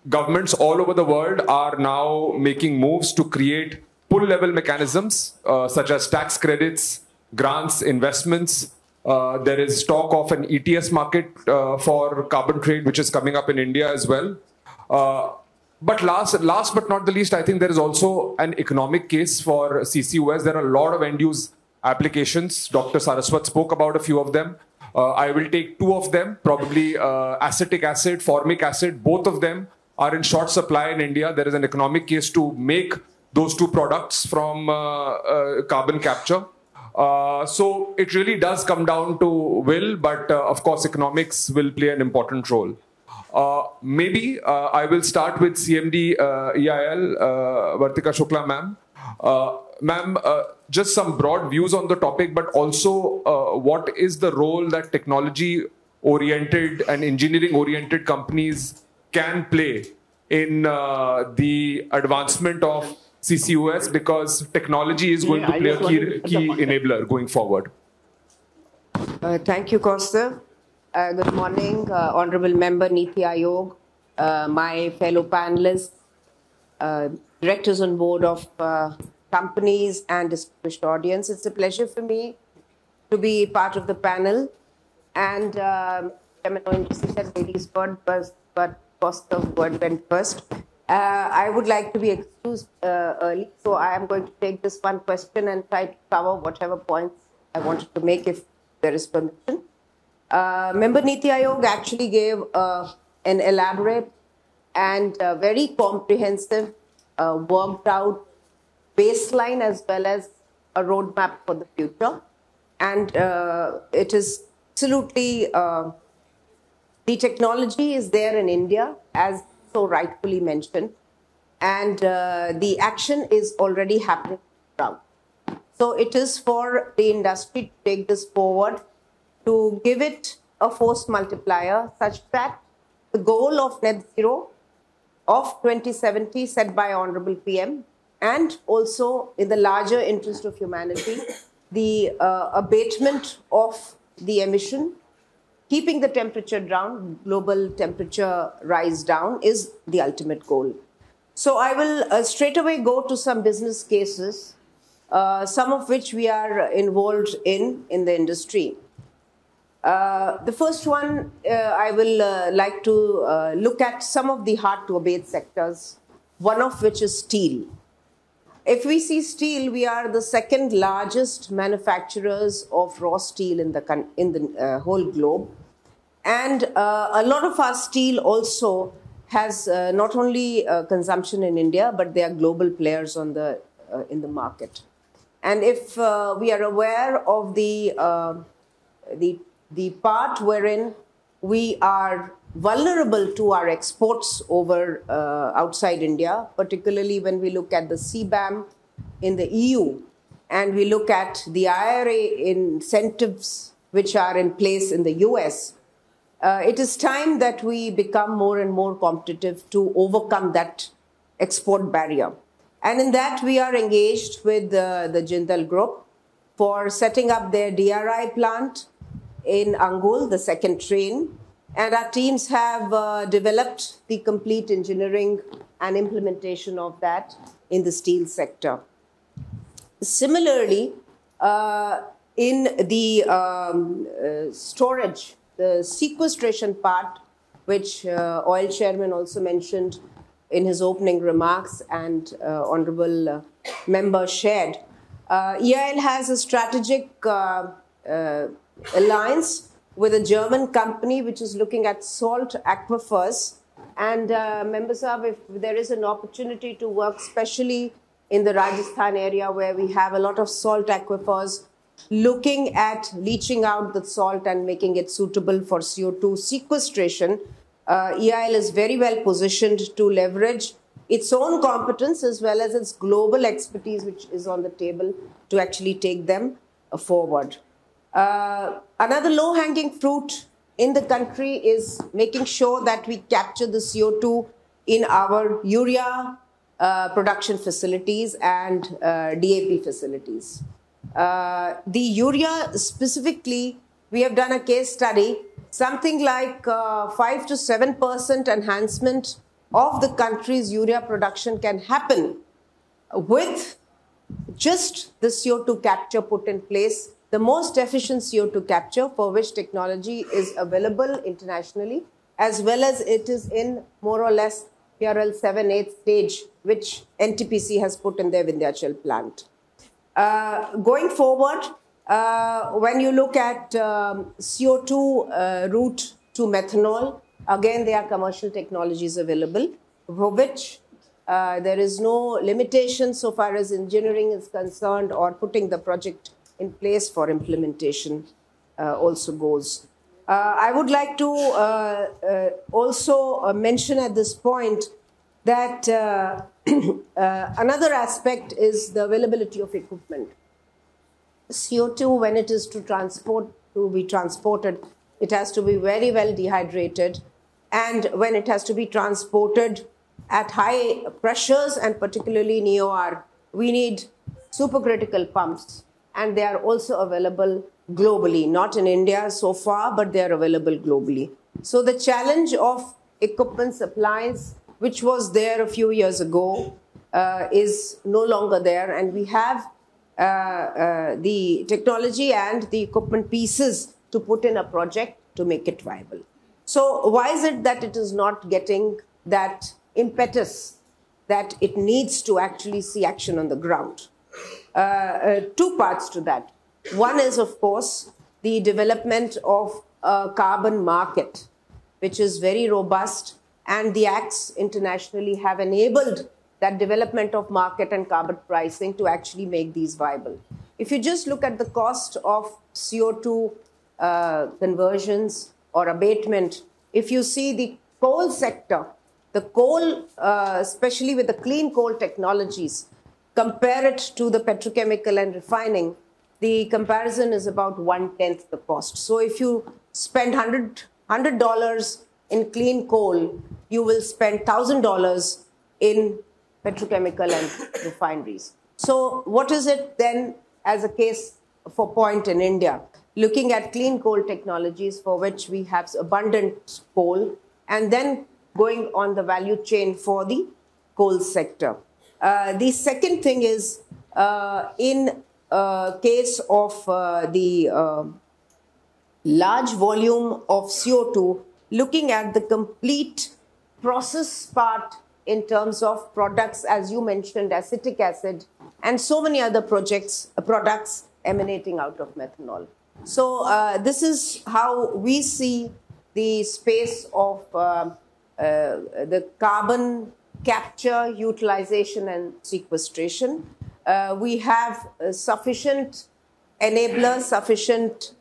Governments all over the world are now making moves to create pull-level mechanisms such as tax credits, grants, investments. There is talk of an ETS market for carbon trade, which is coming up in India as well. But last but not the least, I think there is also an economic case for CCUS. There are a lot of end-use applications. Dr. Saraswat spoke about a few of them. I will take two of them, probably acetic acid, formic acid. Both of them are in short supply in India. There is an economic case to make those two products from carbon capture. So it really does come down to will, but of course economics will play an important role. Maybe I will start with CMD EIL, Vartika Shukla ma'am. Ma'am, just some broad views on the topic, but also what is the role that technology-oriented and engineering-oriented companies can play in the advancement of CCUS, because technology is going to play a key enabler going forward. Thank you, Kaustav. Good morning, Honorable Member Niti Aayog, my fellow panelists, directors on board of companies and distinguished audience. It's a pleasure for me to be part of the panel. And Chairman ONGC said ladies first, but Kaustav word went first. I would like to be excused early, so I am going to take this one question and try to cover whatever points I wanted to make if there is permission. Member Niti Aayog actually gave an elaborate and very comprehensive, worked out baseline as well as a roadmap for the future. And it is absolutely, the technology is there in India, as so rightfully mentioned, and the action is already happening around. So it is for the industry to take this forward, to give it a force multiplier such that the goal of net zero of 2070 set by Honorable PM, and also in the larger interest of humanity, the abatement of the emission, keeping the temperature down, global temperature rise down is the ultimate goal. So I will straight away go to some business cases, some of which we are involved in the industry. The first one, I will like to look at some of the hard-to-abate sectors, one of which is steel. If we see steel, we are the second largest manufacturers of raw steel in the whole globe. And a lot of our steel also has not only consumption in India, but they are global players on in the market. And if we are aware of the part wherein we are vulnerable to our exports over outside India, particularly when we look at the CBAM in the EU, and we look at the IRA incentives which are in place in the US, it is time that we become more and more competitive to overcome that export barrier. And in that, we are engaged with the Jindal Group for setting up their DRI plant in Angul, the second train. And our teams have developed the complete engineering and implementation of that in the steel sector. Similarly, in the storage, the sequestration part, which Oil Chairman also mentioned in his opening remarks and Honorable Member shared, EIL has a strategic alliance with a German company which is looking at salt aquifers. And members of, if there is an opportunity to work especially in the Rajasthan area where we have a lot of salt aquifers, looking at leaching out the salt and making it suitable for CO2 sequestration, EIL is very well positioned to leverage its own competence as well as its global expertise which is on the table to actually take them forward. Another low-hanging fruit in the country is making sure that we capture the CO2 in our urea production facilities and DAP facilities. The urea specifically, we have done a case study, something like 5 to 7% enhancement of the country's urea production can happen with just the CO2 capture put in place, the most efficient CO2 capture for which technology is available internationally, as well as it is in more or less PRL 7/8 stage, which NTPC has put in their Vindhyachal plant. Going forward, when you look at CO2 route to methanol, again, there are commercial technologies available for which there is no limitation so far as engineering is concerned or putting the project in place for implementation also goes. I would like to also mention at this point that another aspect is the availability of equipment. CO2, when it is to be transported, it has to be very well dehydrated. And when it has to be transported at high pressures and particularly in EOR, we need supercritical pumps. And they are also available globally, not in India so far, but they are available globally. So the challenge of equipment supplies, which was there a few years ago, is no longer there. And we have the technology and the equipment pieces to put in a project to make it viable. So why is it that it is not getting that impetus that it needs to actually see action on the ground. Two parts to that. One is, of course, the development of a carbon market, which is very robust, and the acts internationally have enabled that development of market and carbon pricing to actually make these viable. If you just look at the cost of CO2 conversions or abatement, if you see the coal sector, the coal, especially with the clean coal technologies, compare it to the petrochemical and refining, the comparison is about 1/10 the cost. So if you spend $100 in clean coal, you will spend $1,000 in petrochemical and refineries. So what is it then as a case for point in India? Looking at clean coal technologies for which we have abundant coal, and then going on the value chain for the coal sector. The second thing is in case of the large volume of CO2, looking at the complete process part in terms of products, as you mentioned, acetic acid, and so many other products emanating out of methanol. So this is how we see the space of the carbon capture, utilization, and sequestration. We have sufficient enablers, sufficient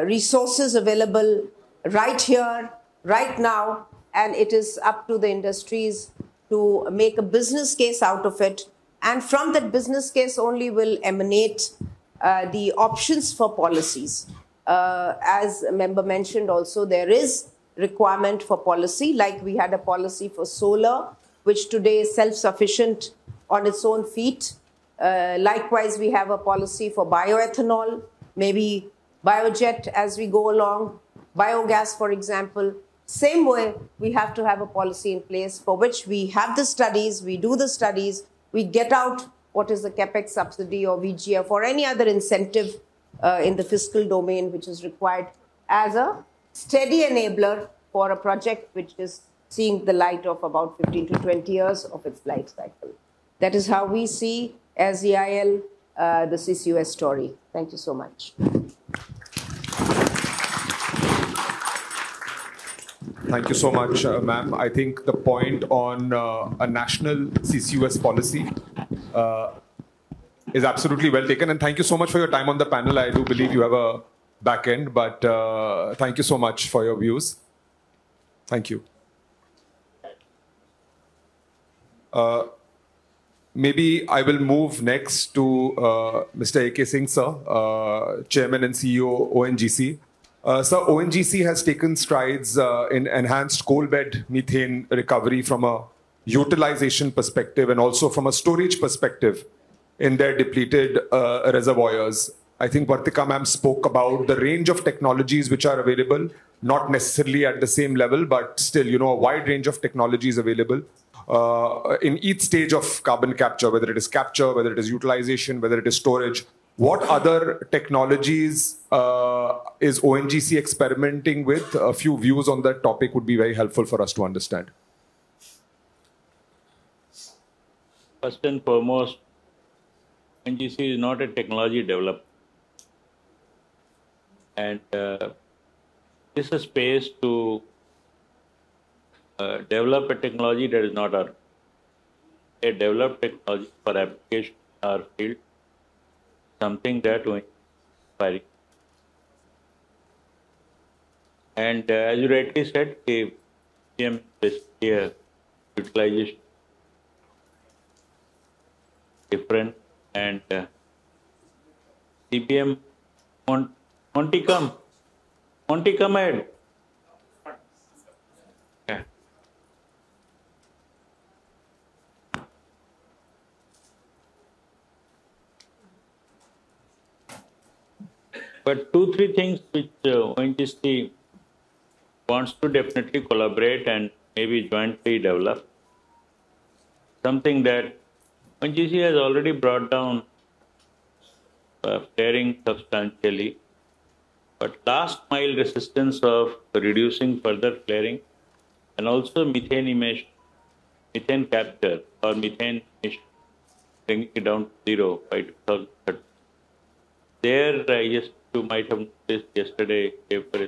resources available right here, right now, and it is up to the industries to make a business case out of it. And from that business case only will emanate the options for policies. As a member mentioned also, there is requirement for policy, like we had a policy for solar, which today is self-sufficient on its own feet. Likewise, we have a policy for bioethanol, maybe biojet as we go along, biogas, for example. Same way, we have to have a policy in place for which we have the studies, we do the studies, we get out what is the capex subsidy or VGF or any other incentive in the fiscal domain which is required as a steady enabler for a project which is seeing the light of about 15 to 20 years of its life cycle. That is how we see as EIL the CCUS story. Thank you so much. Thank you so much, ma'am. I think the point on a national CCUS policy is absolutely well taken. And thank you so much for your time on the panel. I do believe you have a back end, but thank you so much for your views. Thank you. Maybe I will move next to Mr. A.K. Singh, sir, Chairman and CEO, ONGC. Sir, ONGC has taken strides in enhanced coal bed methane recovery from a utilization perspective and also from a storage perspective in their depleted reservoirs. I think Vartika ma'am spoke about the range of technologies which are available, not necessarily at the same level, but still, you know, a wide range of technologies available in each stage of carbon capture, whether it is capture, whether it is utilization, whether it is storage. What other technologies is ONGC experimenting with? A few views on that topic would be very helpful for us to understand. First and foremost, ONGC is not a technology developer. And this is a space to develop a technology that is not our, a developed technology for application in our field, something that we are. And as you rightly said, the PM is here, utilization different, and CPM, Monty come ahead. Yeah. But 2-3 things which ONGC wants to definitely collaborate and maybe jointly develop. Something that ONGC has already brought down flaring substantially, but last mile resistance of reducing further flaring and also methane emission methane capture or methane emission, bringing it down to zero by 2030. There, yes, you might have noticed yesterday, paper,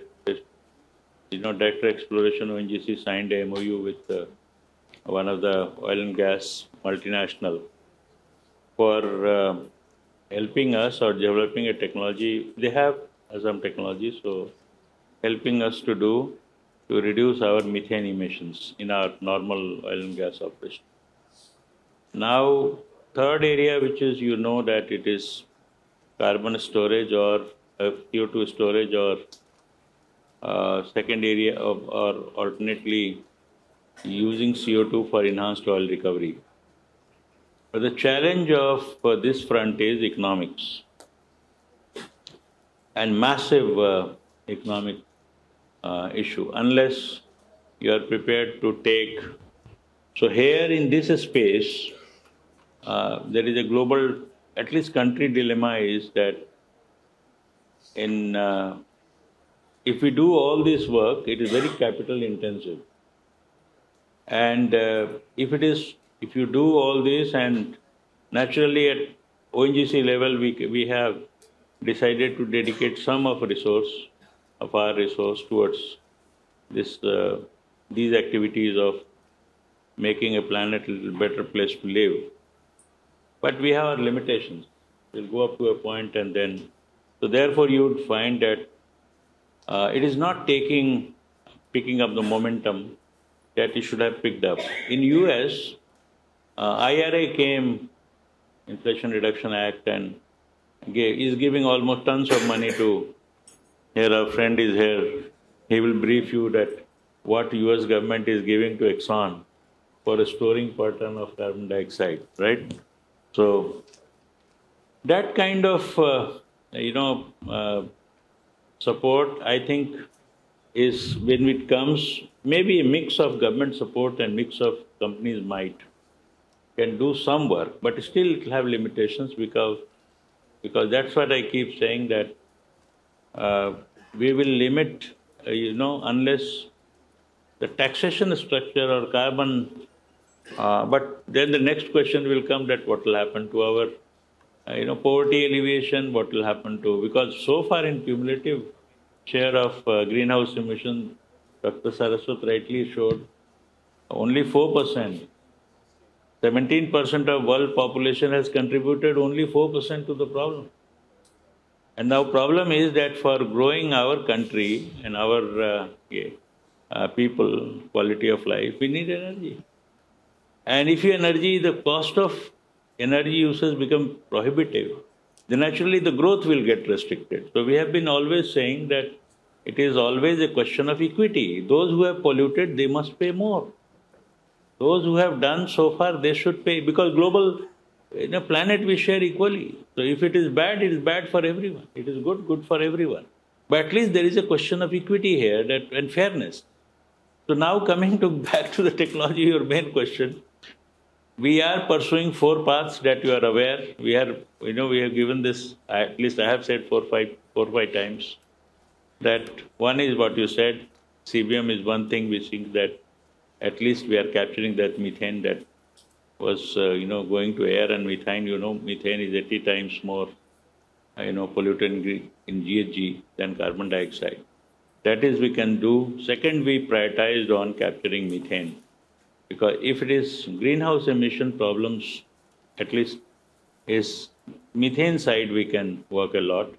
Director Exploration ONGC signed a MOU with one of the oil and gas multinational for helping us or developing a technology. They have some technology, so helping us to reduce our methane emissions in our normal oil and gas operation. Now, third area, which is that it is carbon storage or CO2 storage, or second area or alternately using CO2 for enhanced oil recovery. But the challenge of this front is economics and massive economic issue, unless you are prepared to take. So here in this space, there is a global, at least country dilemma is that if we do all this work, it is very capital intensive. And if you do all this, and naturally at ONGC level, we have decided to dedicate some of our resource towards these activities of making a planet a little better place to live. But we have our limitations. We'll go up to a point and then, so therefore you would find that it is not picking up the momentum that it should have picked up. In US, IRA came, Inflation Reduction Act, and is giving almost tons of money to, here our friend is here, he will brief you that what US government is giving to Exxon for storing per ton of carbon dioxide, right? So that kind of, support, I think, is when it comes, maybe a mix of government support and mix of companies can do some work, but still it will have limitations because that's what I keep saying, that we will limit, unless the taxation structure or carbon, but then the next question will come that what will happen to our poverty alleviation, what will happen to, because so far in cumulative share of greenhouse emission, Dr. Saraswat rightly showed, only 4%. 17% of world population has contributed only 4% to the problem. And now problem is that for growing our country and our people, quality of life, we need energy. And if the cost of energy usage become prohibitive, then naturally the growth will get restricted. So we have been always saying that it is always a question of equity. Those who have polluted, they must pay more. Those who have done so far, they should pay, because global, planet we share equally. So if it is bad for everyone. It is good for everyone. But at least there is a question of equity here and fairness. So now coming back to the technology, your main question, we are pursuing 4 paths that you are aware. We have given this, at least I have said 4 or 5 times, that one is what you said, CBM is one thing. We think that at least we are capturing that methane that was, going to air, and methane, methane is 80 times more, pollutant in GHG than carbon dioxide. That is, we can do. Second, we prioritized on capturing methane. Because if it is greenhouse emission problems, at least is methane side, we can work a lot.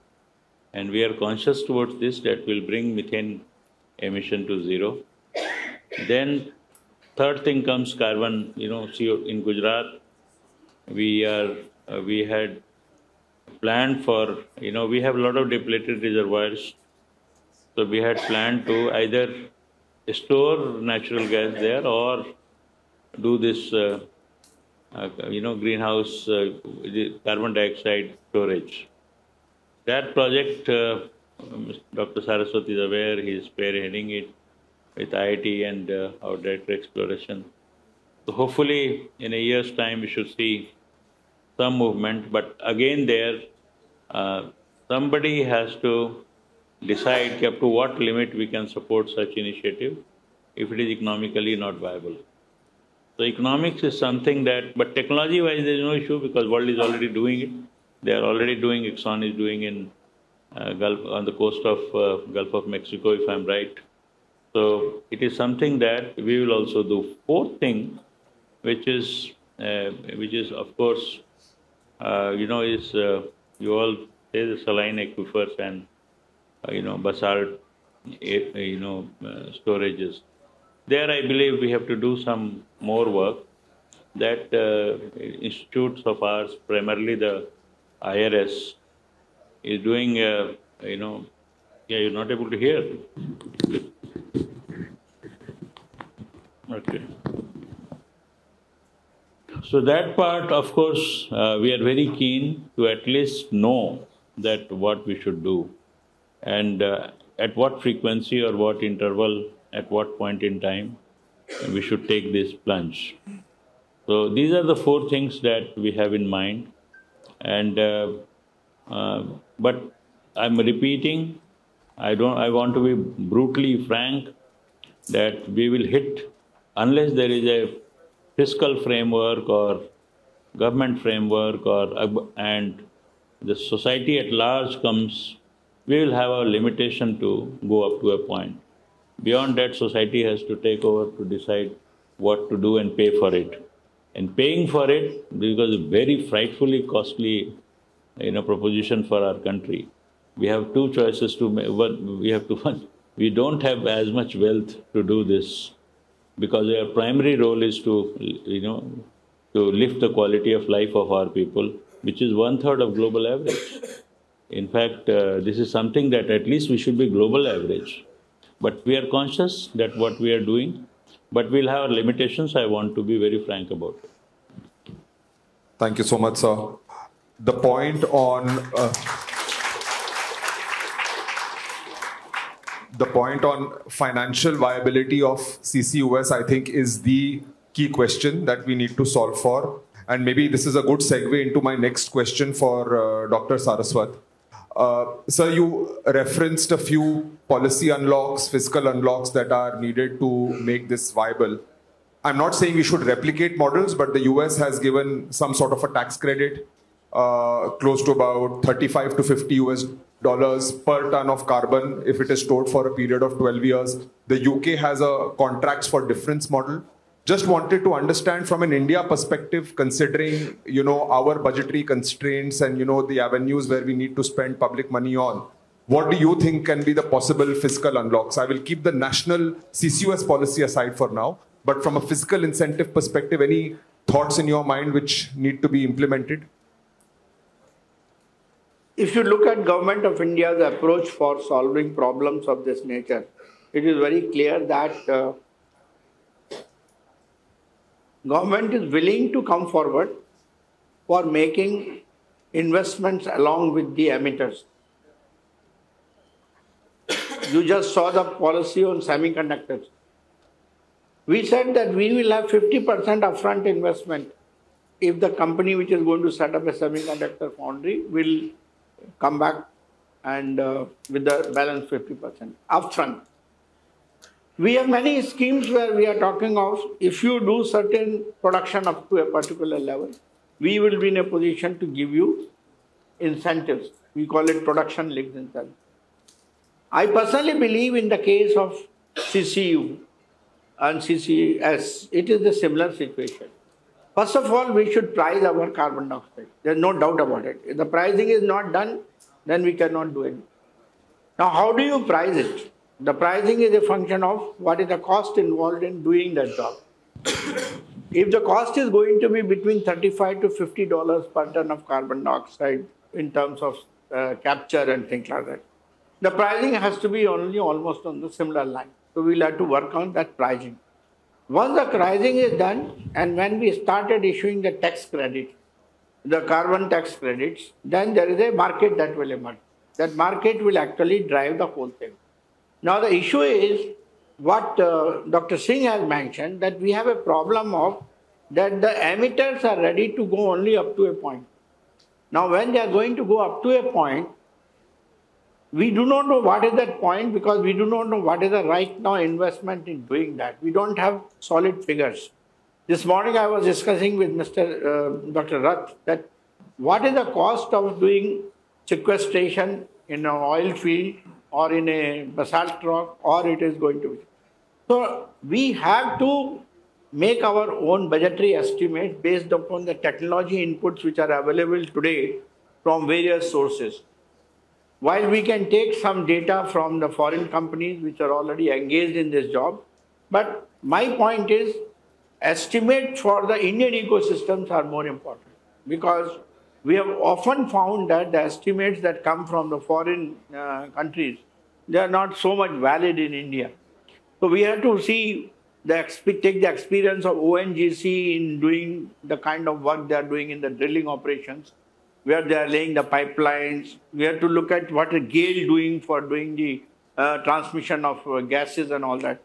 And we are conscious towards this, that will bring methane emission to zero. Then third thing comes carbon, CO in Gujarat. We had planned for, we have a lot of depleted reservoirs. So we had planned to either store natural gas there or do this, greenhouse carbon dioxide storage. That project, Dr. Saraswat is aware, he is spearheading it with IIT and our Director Exploration. So hopefully in a year's time we should see some movement. But again there, somebody has to decide up to what limit we can support such initiative if it is economically not viable. So economics is something that, but technology-wise, there is no issue because world is already doing it. They are already doing. Exxon is doing in Gulf on the coast of Gulf of Mexico, if I'm right. So it is something that we will also do. Fourth thing, which is of course, is you all say the saline aquifers and basalt, storages. There, I believe we have to do some more work. That institutes of ours, primarily the IRS, is doing. You're not able to hear. Okay. So that part, of course, we are very keen to at least know that what we should do, and at what frequency or what interval, at what point in time, we should take this plunge. So these are the four things that we have in mind, and but I'm repeating. I want to be brutally frank that we will hit unless there is a fiscal framework or government framework and the society at large comes. We will have a limitation to go up to a point. Beyond that, society has to take over to decide what to do and pay for it. And paying for it, because it's very frightfully costly, proposition for our country. We have two choices to make. We don't have as much wealth to do this, because our primary role is to lift the quality of life of our people, which is 1/3 of global average. In fact, this is something that at least we should be global average. But we are conscious that what we are doing, but we'll have our limitations. I want to be very frank about it. Thank you so much, sir. The point on financial viability of CCUS, I think, is the key question that we need to solve for. And maybe this is a good segue into my next question for Dr. Saraswat. Sir, you referenced a few policy unlocks, fiscal unlocks that are needed to make this viable. I'm not saying we should replicate models, but the US has given some sort of a tax credit, close to about 35 to 50 US dollars per ton of carbon if it is stored for a period of 12 years. The UK has a contracts for difference model. Just wanted to understand from an India perspective, considering, our budgetary constraints and, the avenues where we need to spend public money on, what do you think can be the possible fiscal unlocks? I will keep the national CCUS policy aside for now, but from a fiscal incentive perspective, any thoughts in your mind which need to be implemented? If you look at Government of India's approach for solving problems of this nature, it is very clear that government is willing to come forward for making investments along with the emitters. You just saw the policy on semiconductors. We said that we will have 50% upfront investment if the company which is going to set up a semiconductor foundry will come back and with the balance 50% upfront. We have many schemes where we are talking of, if you do certain production up to a particular level, we will be in a position to give you incentives. We call it production-linked incentives. I personally believe in the case of CCU and CCUS, it is a similar situation. First of all, we should price our carbon dioxide. There's no doubt about it. If the pricing is not done, then we cannot do it. Now, how do you price it? The pricing is a function of what is the cost involved in doing that job. If the cost is going to be between $35 to $50 per ton of carbon dioxide in terms of capture and things like that, the pricing has to be only almost on the similar line. So we'll have to work on that pricing. Once the pricing is done, and when we started issuing the tax credit, the carbon tax credits, then there is a market that will emerge. That market will actually drive the whole thing. Now the issue is what Dr. Singh has mentioned, that we have a problem of that the emitters are ready to go only up to a point. Now when they are going to go up to a point, we do not know what is that point, because we do not know what is the right now investment in doing that. We don't have solid figures. This morning I was discussing with Dr. Rath that what is the cost of doing sequestration in an oil field or in a basalt rock, or it is going to be. So we have to make our own budgetary estimate based upon the technology inputs which are available today from various sources. While we can take some data from the foreign companies which are already engaged in this job, but my point is estimates for the Indian ecosystems are more important, because we have often found that the estimates that come from the foreign countries, they are not so much valid in India. So we have to see take the experience of ONGC in doing the kind of work they are doing in the drilling operations, where they are laying the pipelines. We have to look at what is GAIL doing for doing the transmission of gases and all that.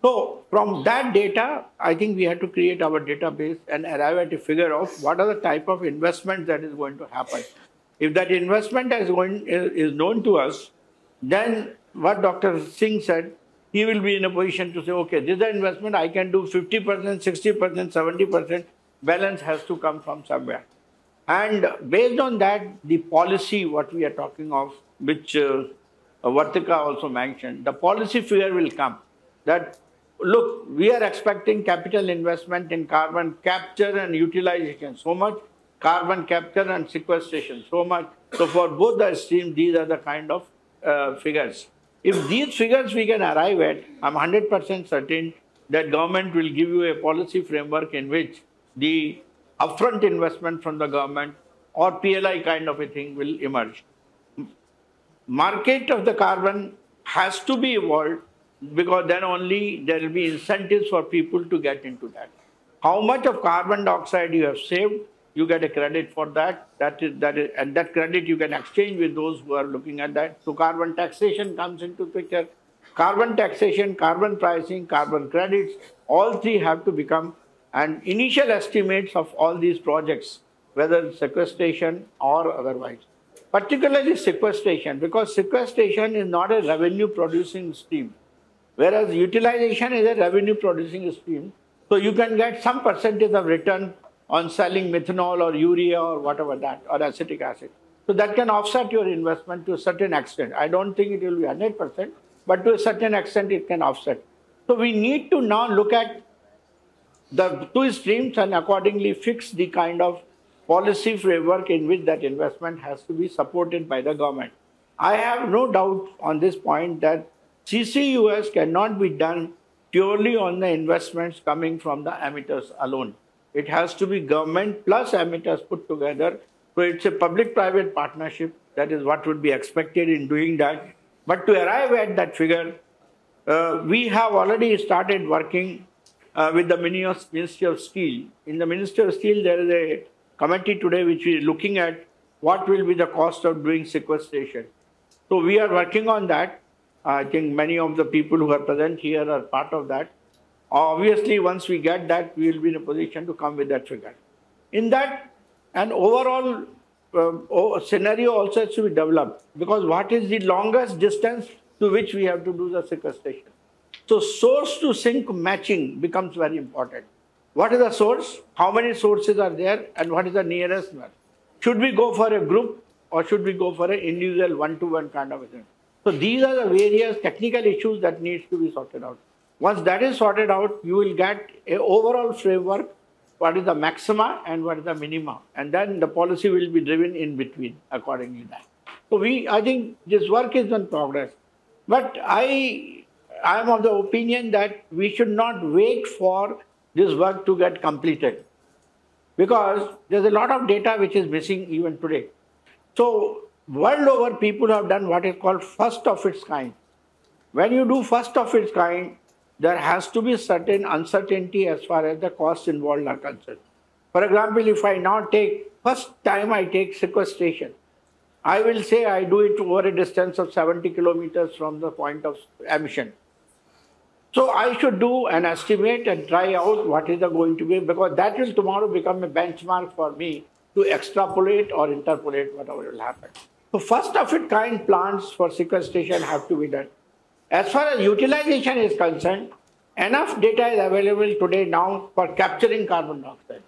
So from that data, I think we have to create our database and arrive at a figure of what are the type of investment that is going to happen. If that investment is known to us, then what Dr. Singh said, he will be in a position to say, okay, this is the investment, I can do 50%, 60%, 70%, balance has to come from somewhere. And based on that, the policy, what we are talking of, which Vartika also mentioned, the policy figure will come. That, look, we are expecting capital investment in carbon capture and utilization, so much, carbon capture and sequestration, so much. So for both the streams, these are the kind of figures. If these figures we can arrive at, I'm 100% certain that government will give you a policy framework in which the upfront investment from the government or PLI kind of a thing will emerge. Market of the carbon has to be evolved, because then only there will be incentives for people to get into that. How much of carbon dioxide you have saved, you get a credit for that. And that credit you can exchange with those who are looking at that. So carbon taxation comes into picture. Carbon taxation, carbon pricing, carbon credits, all three have to become an initial estimates of all these projects, whether sequestration or otherwise. Particularly sequestration, because sequestration is not a revenue producing stream, whereas utilization is a revenue producing stream. So you can get some percentage of return on selling methanol or urea or whatever that, or acetic acid. So that can offset your investment to a certain extent. I don't think it will be 100%, but to a certain extent it can offset. So we need to now look at the two streams and accordingly fix the kind of policy framework in which that investment has to be supported by the government. I have no doubt on this point that CCUS cannot be done purely on the investments coming from the emitters alone. It has to be government plus emitters put together. So it's a public-private partnership. That is what would be expected in doing that. But to arrive at that figure, we have already started working with the Ministry of Steel. In the Ministry of Steel, there is a committee today which is looking at what will be the cost of doing sequestration. So we are working on that. I think many of the people who are present here are part of that. Obviously, once we get that, we will be in a position to come with that figure. In that, an overall scenario also has to be developed, because what is the longest distance to which we have to do the sequestration? So source to sink matching becomes very important. What is the source? How many sources are there? And what is the nearest one? Should we go for a group or should we go for an individual one-to-one kind of a thing? So these are the various technical issues that needs to be sorted out. Once that is sorted out, you will get an overall framework, what is the maxima and what is the minima. And then the policy will be driven in between accordingly that. So I think this work is in progress. But I am of the opinion that we should not wait for this work to get completed, because there's a lot of data which is missing even today. So world over, people have done what is called first of its kind. When you do first of its kind, there has to be certain uncertainty as far as the costs involved are concerned. For example, if I now first time I take sequestration, I will say I do it over a distance of 70 kilometers from the point of emission. So I should do an estimate and try out what is going to be, because that will tomorrow become a benchmark for me to extrapolate or interpolate whatever will happen. So first of its kind plants for sequestration have to be done. As far as utilization is concerned, enough data is available today now for capturing carbon dioxide.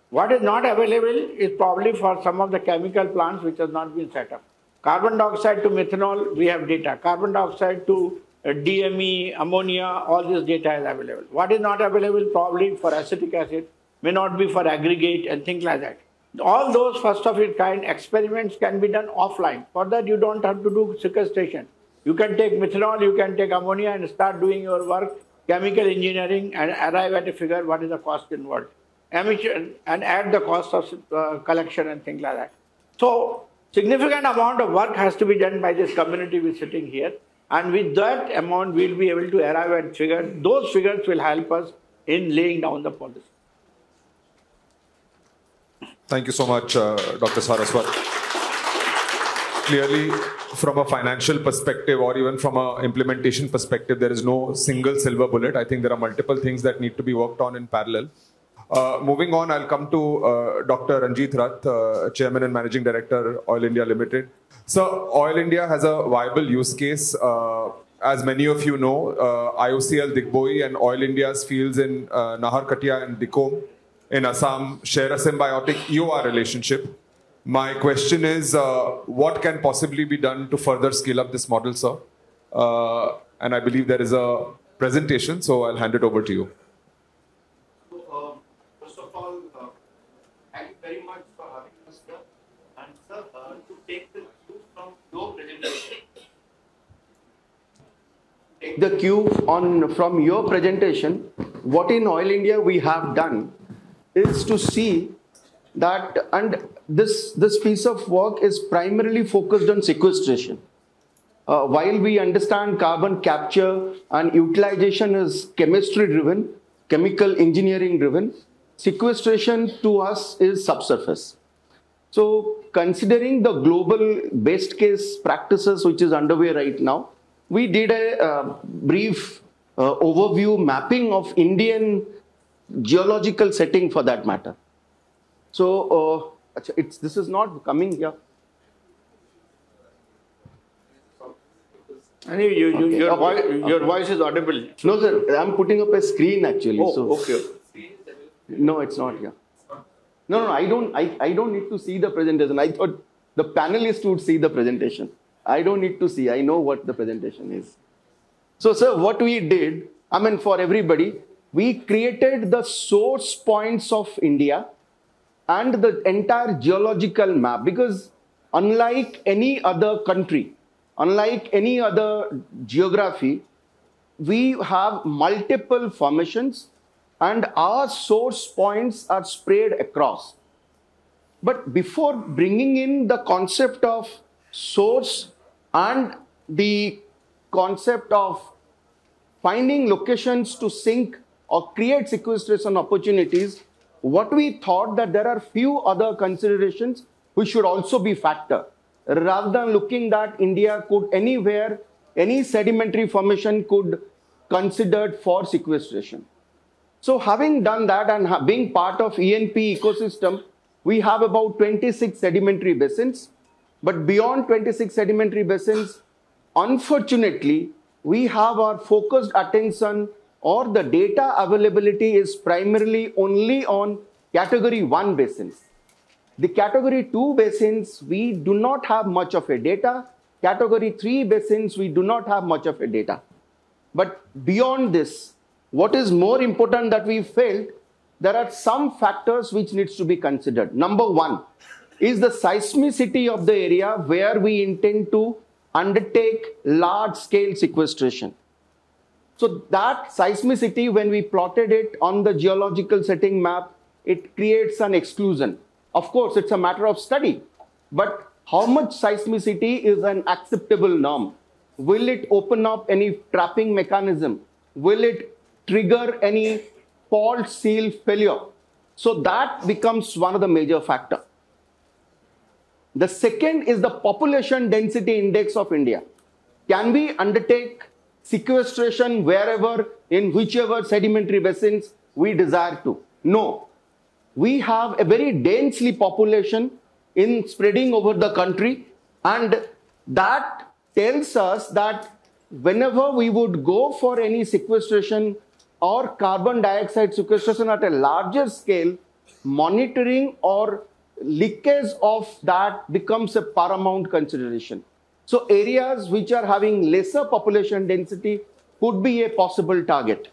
What is not available is probably for some of the chemical plants which has not been set up. Carbon dioxide to methanol, we have data. Carbon dioxide to DME, ammonia, all this data is available. What is not available probably for acetic acid, may not be for aggregate and things like that. All those first of its kind experiments can be done offline. For that you don't have to do sequestration. You can take methanol, you can take ammonia and start doing your work, chemical engineering, and arrive at a figure what is the cost involved. And add the cost of collection and things like that. So significant amount of work has to be done by this community who is sitting here. And with that amount, we'll be able to arrive at figures. Those figures will help us in laying down the policy. Thank you so much, Dr. Saraswat. Clearly, from a financial perspective or even from an implementation perspective, there is no single silver bullet. I think there are multiple things that need to be worked on in parallel. Moving on, I'll come to Dr. Ranjit Rath, Chairman and Managing Director, Oil India Limited. So, Oil India has a viable use case. As many of you know, IOCL Digboi and Oil India's fields in Naharkatia and Dikom in Assam share a symbiotic EOR relationship. My question is, what can possibly be done to further scale up this model, sir? And I believe there is a presentation, so I'll hand it over to you. First of all, thank you very much for having us here. And sir, to take the cue from your presentation. Take the cue from your presentation, what in Oil India we have done is to see that, and this piece of work is primarily focused on sequestration. While we understand carbon capture and utilization is chemistry driven, chemical engineering driven, sequestration to us is subsurface. So considering the global best case practices which is underway right now, we did a brief overview mapping of Indian geological setting for that matter. So this is not coming here. Your voice is audible. No, sir, I'm putting up a screen actually. Oh, so. okay. No, it's not here. No, I don't need to see the presentation. I thought the panelists would see the presentation. I don't need to see. I know what the presentation is. So, sir, what we did, I mean, for everybody, we created the source points of India and the entire geological map, because unlike any other country, unlike any other geography, we have multiple formations and our source points are spread across. But before bringing in the concept of source and the concept of finding locations to sink or create sequestration opportunities, what we thought that there are few other considerations which should also be factored. Rather than looking that India could anywhere, any sedimentary formation could considered for sequestration. So having done that and being part of ENP ecosystem, we have about 26 sedimentary basins. But beyond 26 sedimentary basins, unfortunately, we have our focused attention or the data availability is primarily only on category 1 basins. The category 2 basins, we do not have much of a data. Category 3 basins, we do not have much of a data. But beyond this, what is more important that we felt, there are some factors which needs to be considered. Number one is the seismicity of the area where we intend to undertake large-scale sequestration. So that seismicity, when we plotted it on the geological setting map, it creates an exclusion. Of course, it's a matter of study, but how much seismicity is an acceptable norm? Will it open up any trapping mechanism? Will it trigger any fault seal failure? So that becomes one of the major factors. The second is the population density index of India. Can we undertake sequestration wherever, in whichever sedimentary basins we desire to? No. We have a very densely population in spreading over the country, and that tells us that whenever we would go for any sequestration or carbon dioxide sequestration at a larger scale, monitoring or leakage of that becomes a paramount consideration. So areas which are having lesser population density could be a possible target.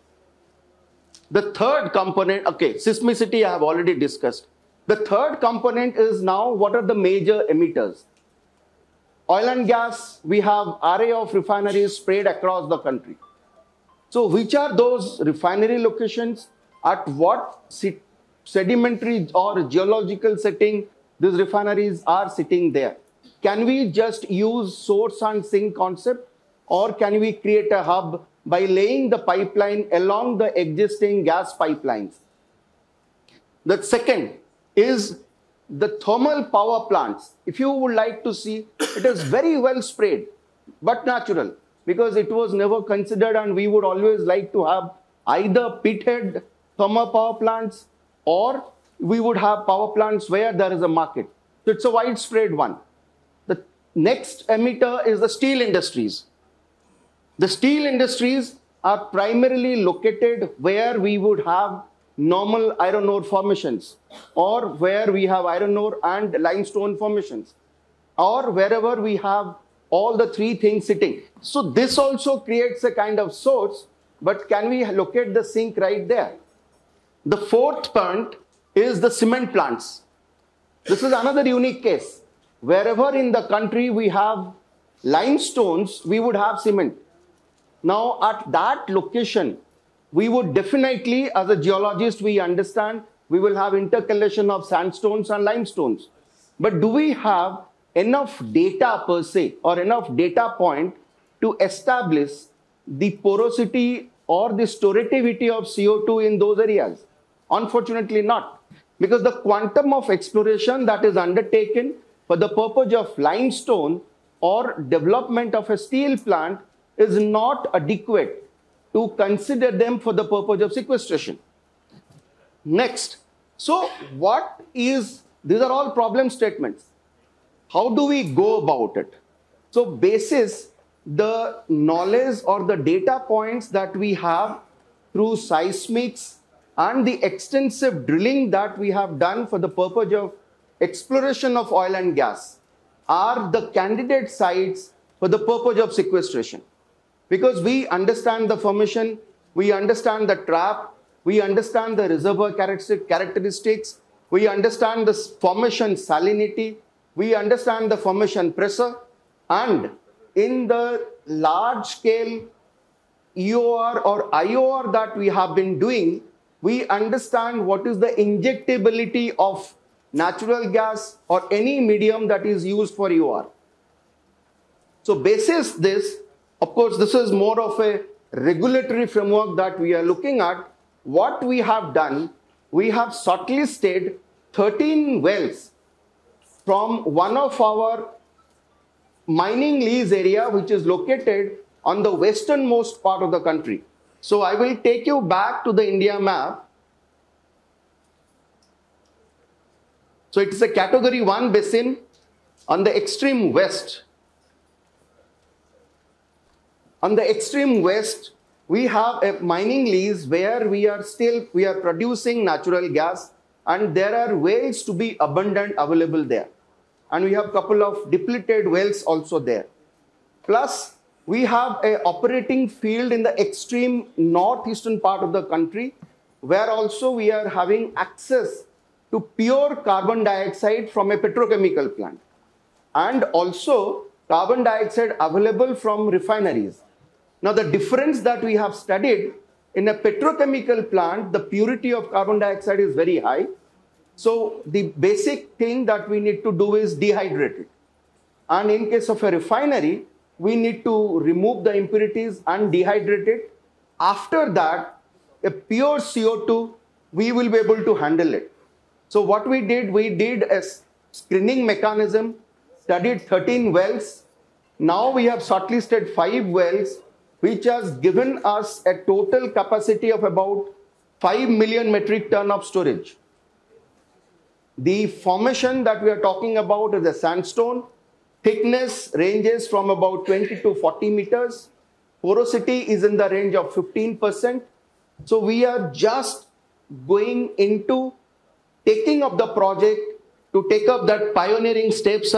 The third component, okay, seismicity I have already discussed. The third component is now what are the major emitters? Oil and gas, we have array of refineries spread across the country. So which are those refinery locations? At what sedimentary or geological setting these refineries are sitting there? Can we just use source and sink concept, or can we create a hub by laying the pipeline along the existing gas pipelines? The second is the thermal power plants. If you would like to see, it is very well spread, but natural, because it was never considered, and we would always like to have either pithead thermal power plants, or we would have power plants where there is a market. So it's a widespread one. The next emitter is the steel industries. The steel industries are primarily located where we would have normal iron ore formations, or where we have iron ore and limestone formations, or wherever we have all the three things sitting. So this also creates a kind of source, but can we locate the sink right there? The fourth point is the cement plants. This is another unique case. Wherever in the country we have limestones, we would have cement. Now at that location, we would definitely, as a geologist, we understand we will have intercalation of sandstones and limestones. But do we have enough data per se, or enough data point to establish the porosity or the storativity of CO2 in those areas? Unfortunately not, because the quantum of exploration that is undertaken for the purpose of limestone or development of a steel plant is not adequate to consider them for the purpose of sequestration. Next, so these are all problem statements. How do we go about it? So basis the knowledge or the data points that we have through seismics and the extensive drilling that we have done for the purpose of exploration of oil and gas are the candidate sites for the purpose of sequestration. Because we understand the formation, we understand the trap, we understand the reservoir characteristics, we understand the formation salinity, we understand the formation pressure, and in the large scale EOR or IOR that we have been doing, we understand what is the injectability of natural gas or any medium that is used for EOR. So basis this, of course, this is more of a regulatory framework that we are looking at. What we have done, we have shortlisted 13 wells from one of our mining lease area, which is located on the westernmost part of the country. So I will take you back to the India map. So it's a category 1 basin on the extreme west. On the extreme west, we have a mining lease where we are producing natural gas, and there are wells to be abundant available there. And we have a couple of depleted wells also there. Plus, we have an operating field in the extreme northeastern part of the country, where also we are having access to pure carbon dioxide from a petrochemical plant, and also carbon dioxide available from refineries. Now, the difference that we have studied, in a petrochemical plant, the purity of carbon dioxide is very high. So the basic thing that we need to do is dehydrate it. And in case of a refinery, we need to remove the impurities and dehydrate it. After that, a pure CO2, we will be able to handle it. So what we did a screening mechanism, studied 13 wells. Now we have shortlisted 5 wells, which has given us a total capacity of about 5 million metric ton of storage. The formation that we are talking about is a sandstone. Thickness ranges from about 20 to 40 meters. Porosity is in the range of 15%. So we are just going into taking up the project to take up that pioneering steps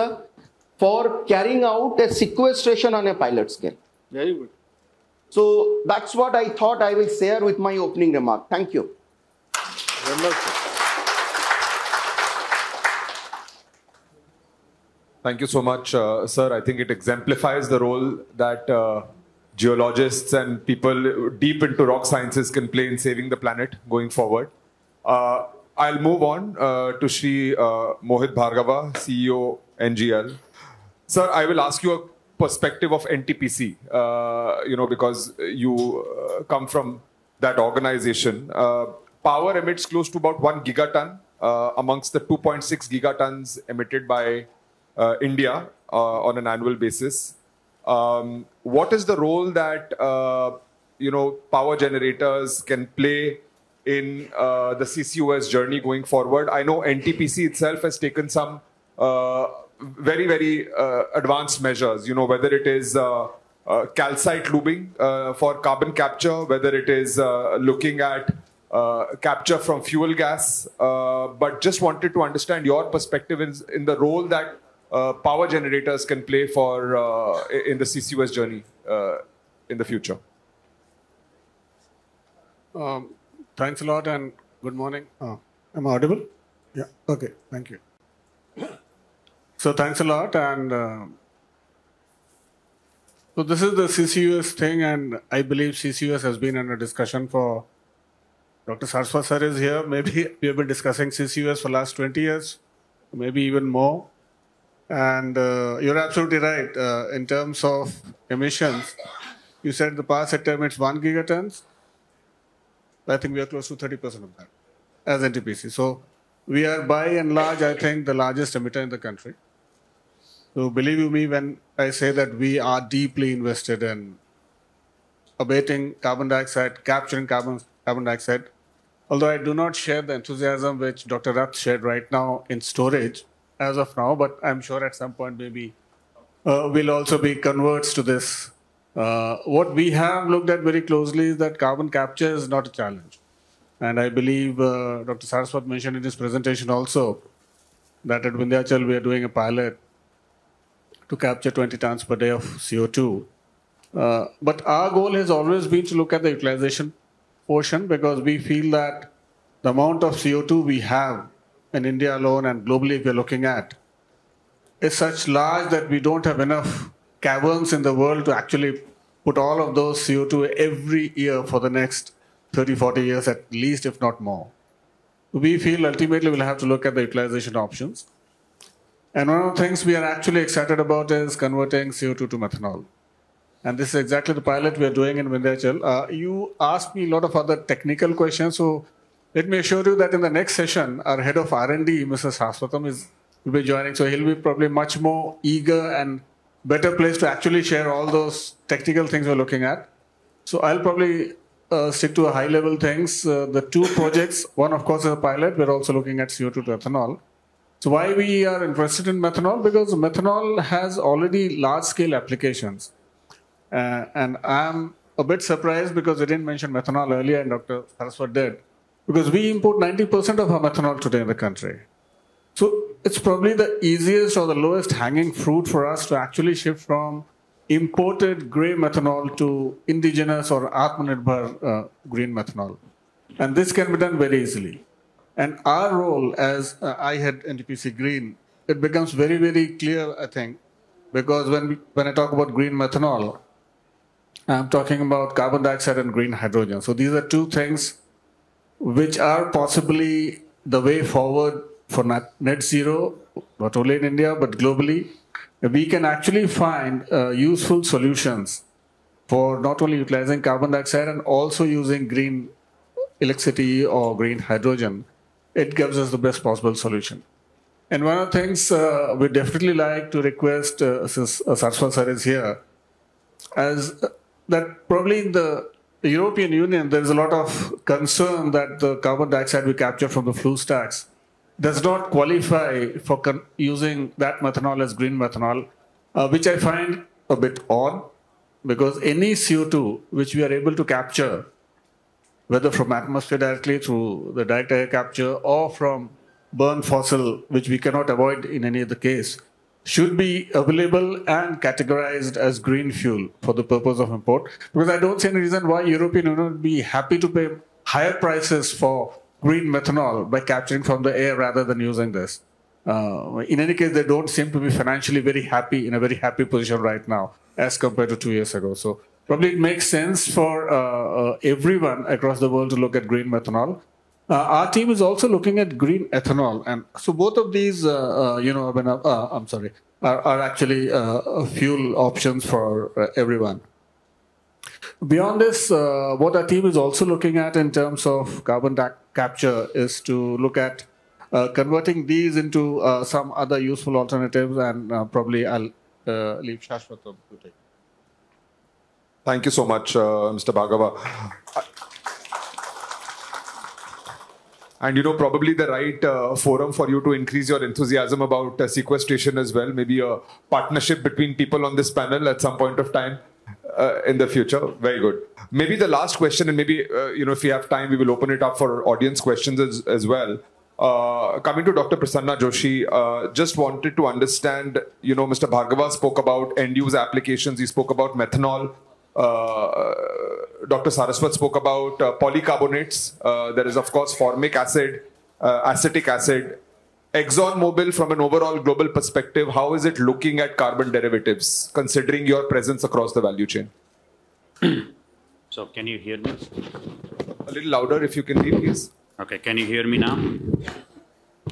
for carrying out a sequestration on a pilot scale. Very good. So that's what I thought I will share with my opening remark. Thank you. Wonderful. Thank you so much, sir. I think it exemplifies the role that geologists and people deep into rock sciences can play in saving the planet going forward. I'll move on to Shri Mohit Bhargava, CEO, NGL. Sir, I will ask you a perspective of NTPC, because you come from that organization. Power emits close to about 1 gigaton amongst the 2.6 gigatons emitted by India on an annual basis. What is the role that power generators can play in the CCUS journey going forward? I know NTPC itself has taken some very, very advanced measures, whether it is calcite lubing for carbon capture, whether it is looking at capture from fuel gas, but just wanted to understand your perspective in the role that power generators can play for in the CCUS journey in the future. Thanks a lot and good morning. Am I audible? Yeah. Okay. Thank you. So thanks a lot, and so this is the CCUS thing, and I believe CCUS has been under discussion for. Dr. Saraswat sir is here. Maybe we have been discussing CCUS for the last 20 years, maybe even more. And you're absolutely right. In terms of emissions, you said the power sector emits 1 gigatons. I think we are close to 30% of that as NTPC. So we are by and large, I think, the largest emitter in the country. So believe you me when I say that we are deeply invested in abating carbon dioxide, capturing carbon dioxide. Although I do not share the enthusiasm which Dr. Rath shared right now in storage as of now, but I'm sure at some point maybe we'll also be converts to this. What we have looked at very closely is that carbon capture is not a challenge. And I believe Dr. Saraswat mentioned in his presentation also that at Vindhyachal we are doing a pilot to capture 20 tons per day of CO2. But our goal has always been to look at the utilization portion, because we feel that the amount of CO2 we have in India alone and globally if we're looking at is such large that we don't have enough caverns in the world to actually put all of those CO2 every year for the next 30, 40 years at least, if not more. We feel ultimately we'll have to look at the utilization options. And one of the things we are actually excited about is converting CO2 to methanol. And this is exactly the pilot we are doing in Vindhyachal. You asked me a lot of other technical questions, so let me assure you that in the next session, our head of R&D, Mr. Saswatam, will be joining. So he'll be probably much more eager and better placed to actually share all those technical things we're looking at. So I'll probably stick to high-level things. The two projects, one of course is a pilot. We're also looking at CO2 to ethanol. So why we are interested in methanol? Because methanol has already large-scale applications. And I'm a bit surprised because they didn't mention methanol earlier and Dr. Saraswat did. Because we import 90% of our methanol today in the country. So it's probably the easiest or the lowest hanging fruit for us to actually shift from imported grey methanol to indigenous or Atmanirbhar green methanol. And this can be done very easily. And our role as I head NTPC Green, it becomes very, very clear, I think, because when I talk about green methanol, I'm talking about carbon dioxide and green hydrogen. So these are two things which are possibly the way forward for net zero, not only in India, but globally. We can actually find useful solutions for not only utilizing carbon dioxide and also using green electricity or green hydrogen. It gives us the best possible solution. And one of the things we definitely like to request, since Saraswat sir is here, as that probably in the European Union, there is a lot of concern that the carbon dioxide we capture from the flue stacks does not qualify for using that methanol as green methanol, which I find a bit odd, because any CO2 which we are able to capture whether from atmosphere directly through the direct air capture or from burn fossil, which we cannot avoid in any other case, should be available and categorized as green fuel for the purpose of import. Because I don't see any reason why European Union would be happy to pay higher prices for green methanol by capturing from the air rather than using this. In any case, they don't seem to be financially very happy, in a very happy position right now as compared to 2 years ago. So probably it makes sense for everyone across the world to look at green methanol. Our team is also looking at green ethanol, and so both of these, are actually fuel options for everyone. Beyond this, what our team is also looking at in terms of carbon capture is to look at converting these into some other useful alternatives, and probably I'll leave Shashwat to take. Thank you so much, Mr. Bhargava. And probably the right forum for you to increase your enthusiasm about sequestration as well. Maybe a partnership between people on this panel at some point of time in the future. Very good. Maybe the last question, and maybe if we have time, we will open it up for audience questions as well. Coming to Dr. Prasanna Joshi, just wanted to understand, Mr. Bhargava spoke about end-use applications. He spoke about methanol. Dr. Saraswat spoke about polycarbonates. There is, of course, formic acid, acetic acid. ExxonMobil, from an overall global perspective, how is it looking at carbon derivatives, considering your presence across the value chain? So, can you hear me? A little louder if you can be, please. Okay, can you hear me now?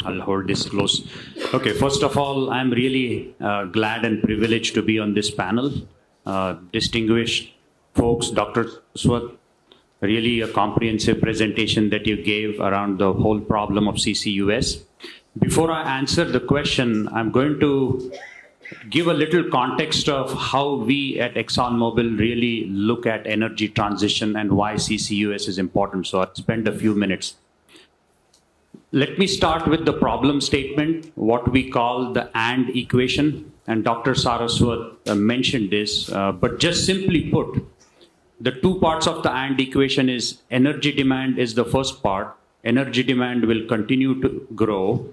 I'll hold this close. Okay, first of all, I'm really glad and privileged to be on this panel. Distinguished folks, Dr. Swat, really a comprehensive presentation that you gave around the whole problem of CCUS. Before I answer the question, I'm going to give a little context of how we at ExxonMobil really look at energy transition and why CCUS is important. So I'll spend a few minutes. Let me start with the problem statement, what we call the AND equation. And Dr. Saraswat mentioned this, but just simply put, the two parts of the AND equation is energy demand is the first part. Energy demand will continue to grow.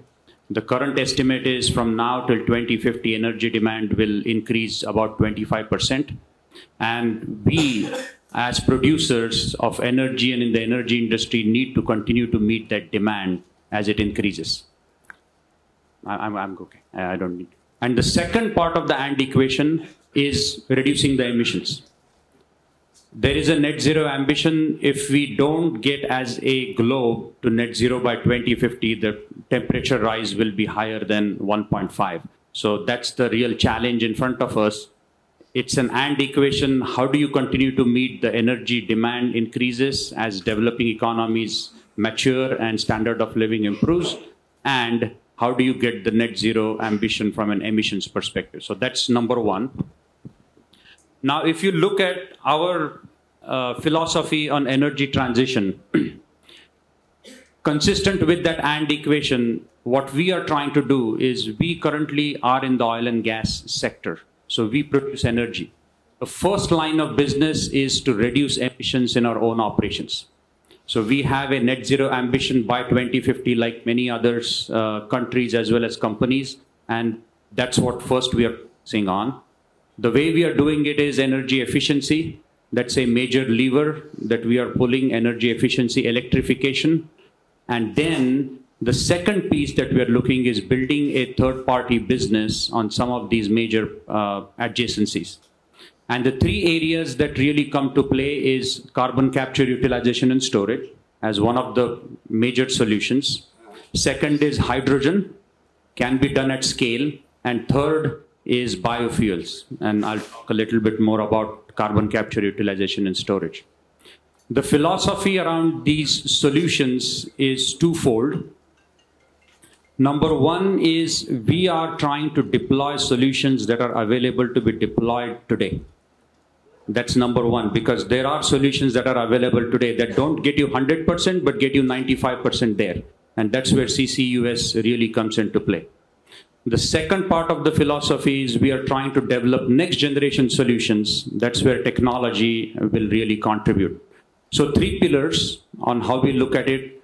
The current estimate is from now till 2050, energy demand will increase about 25%. And we, as producers of energy and in the energy industry, need to continue to meet that demand as it increases. I'm okay. I don't need. And the second part of the AND equation is reducing the emissions. There is a net zero ambition. If we don't get as a globe to net zero by 2050, the temperature rise will be higher than 1.5. So that's the real challenge in front of us. It's an AND equation. How do you continue to meet the energy demand increases as developing economies mature and standard of living improves? And how do you get the net zero ambition from an emissions perspective? So that's number one. Now, if you look at our philosophy on energy transition, consistent with that AND equation, what we are trying to do is we currently are in the oil and gas sector. So we produce energy. The first line of business is to reduce emissions in our own operations. So we have a net zero ambition by 2050, like many others, countries as well as companies. And that's what first we are focusing on. The way we are doing it is energy efficiency. That's a major lever that we are pulling, energy efficiency, electrification. And then the second piece that we are looking is building a third-party business on some of these major adjacencies. And the three areas that really come to play is carbon capture, utilization, and storage as one of the major solutions. Second is hydrogen, can be done at scale. And third is biofuels. And I'll talk a little bit more about carbon capture, utilization, and storage. The philosophy around these solutions is twofold. Number one is we are trying to deploy solutions that are available to be deployed today. That's number one, because there are solutions that are available today that don't get you 100%, but get you 95% there. And that's where CCUS really comes into play. The second part of the philosophy is we are trying to develop next generation solutions. That's where technology will really contribute. So 3 pillars on how we look at it.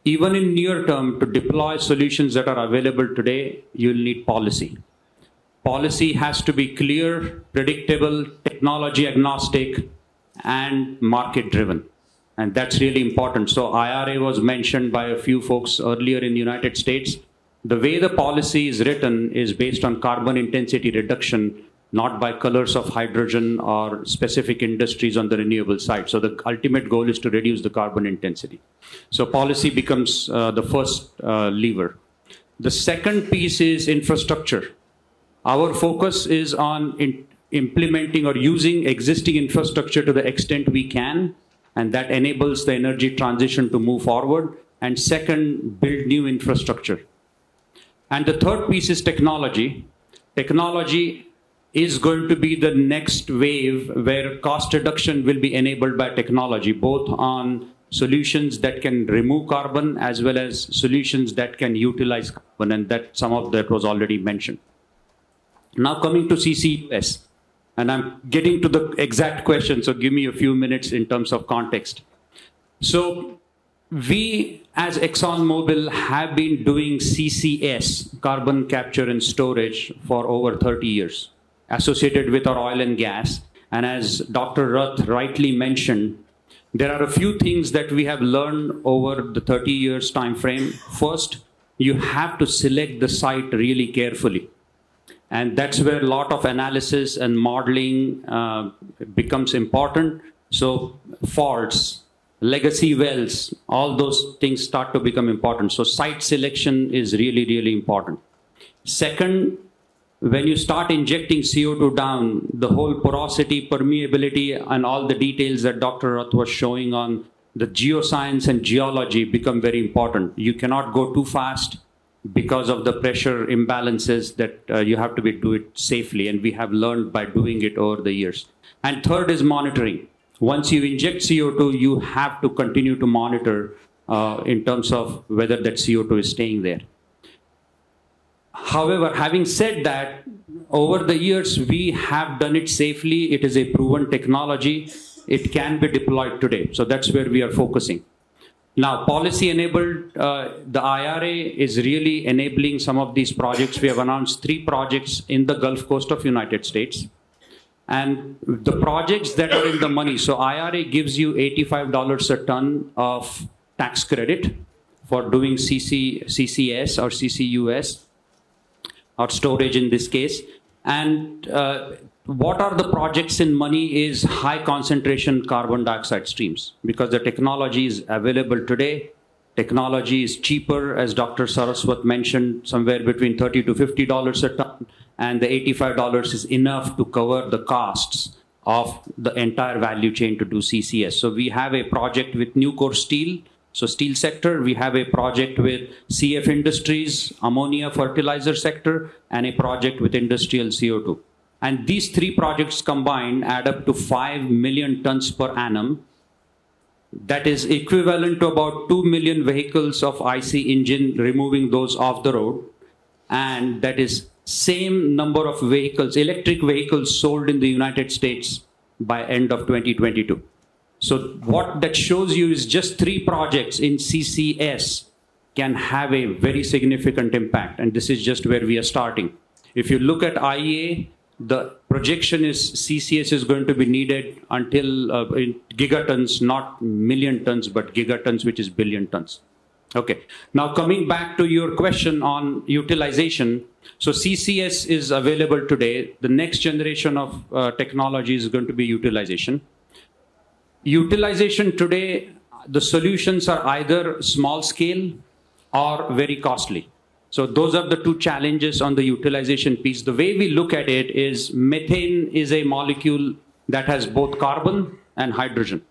Even in near term, to deploy solutions that are available today, you'll need policy. Policy has to be clear, predictable, technology agnostic, and market driven. And that's really important. So IRA was mentioned by a few folks earlier in the United States. The way the policy is written is based on carbon intensity reduction, not by colors of hydrogen or specific industries on the renewable side. So the ultimate goal is to reduce the carbon intensity. So policy becomes the first lever. The second piece is infrastructure. Our focus is on implementing or using existing infrastructure to the extent we can, and that enables the energy transition to move forward. And second, build new infrastructure. And the third piece is technology. Technology is going to be the next wave where cost reduction will be enabled by technology, both on solutions that can remove carbon as well as solutions that can utilize carbon, and that some of that was already mentioned. Now coming to CCUS, and I'm getting to the exact question, so give me a few minutes in terms of context. So we as ExxonMobil have been doing CCS, carbon capture and storage, for over 30 years, associated with our oil and gas. And as Dr. Rath rightly mentioned, there are a few things that we have learned over the 30 years time frame. First, you have to select the site really carefully. And that's where a lot of analysis and modeling becomes important. So faults, legacy wells, all those things start to become important. So site selection is really, really important. Second, when you start injecting CO2 down, the whole porosity, permeability, and all the details that Dr. Rath was showing on the geoscience and geology become very important. You cannot go too fast because of the pressure imbalances that you have to do it safely. And we have learned by doing it over the years. And third is monitoring. Once you inject CO2, you have to continue to monitor in terms of whether that CO2 is staying there. However, having said that, over the years, we have done it safely. It is a proven technology. It can be deployed today. So that's where we are focusing. Now, policy enabled, the IRA is really enabling some of these projects. We have announced 3 projects in the Gulf Coast of United States. And the projects that are in the money, so IRA gives you $85 a ton of tax credit for doing CCS or CCUS, or storage in this case. And what are the projects in money is high concentration carbon dioxide streams, because the technology is available today. Technology is cheaper, as Dr. Saraswat mentioned, somewhere between $30 to $50 a ton, and the $85 is enough to cover the costs of the entire value chain to do CCS. So we have a project with Nucor Steel, so steel sector. We have a project with CF Industries, ammonia fertilizer sector, and a project with industrial CO2. And these 3 projects combined add up to 5 million tons per annum. That is equivalent to about 2 million vehicles of IC engine, removing those off the road. And that is same number of vehicles, electric vehicles, sold in the United States by end of 2022. So what that shows you is just 3 projects in CCS can have a very significant impact. And this is just where we are starting. If you look at IEA, the projection is CCS is going to be needed until in gigatons, not million tons, but gigatons, which is billion tons. Okay. Now coming back to your question on utilization. So CCS is available today. The next generation of technology is going to be utilization. Utilization today, the solutions are either small scale or very costly. So those are the 2 challenges on the utilization piece. The way we look at it is methane is a molecule that has both carbon and hydrogen.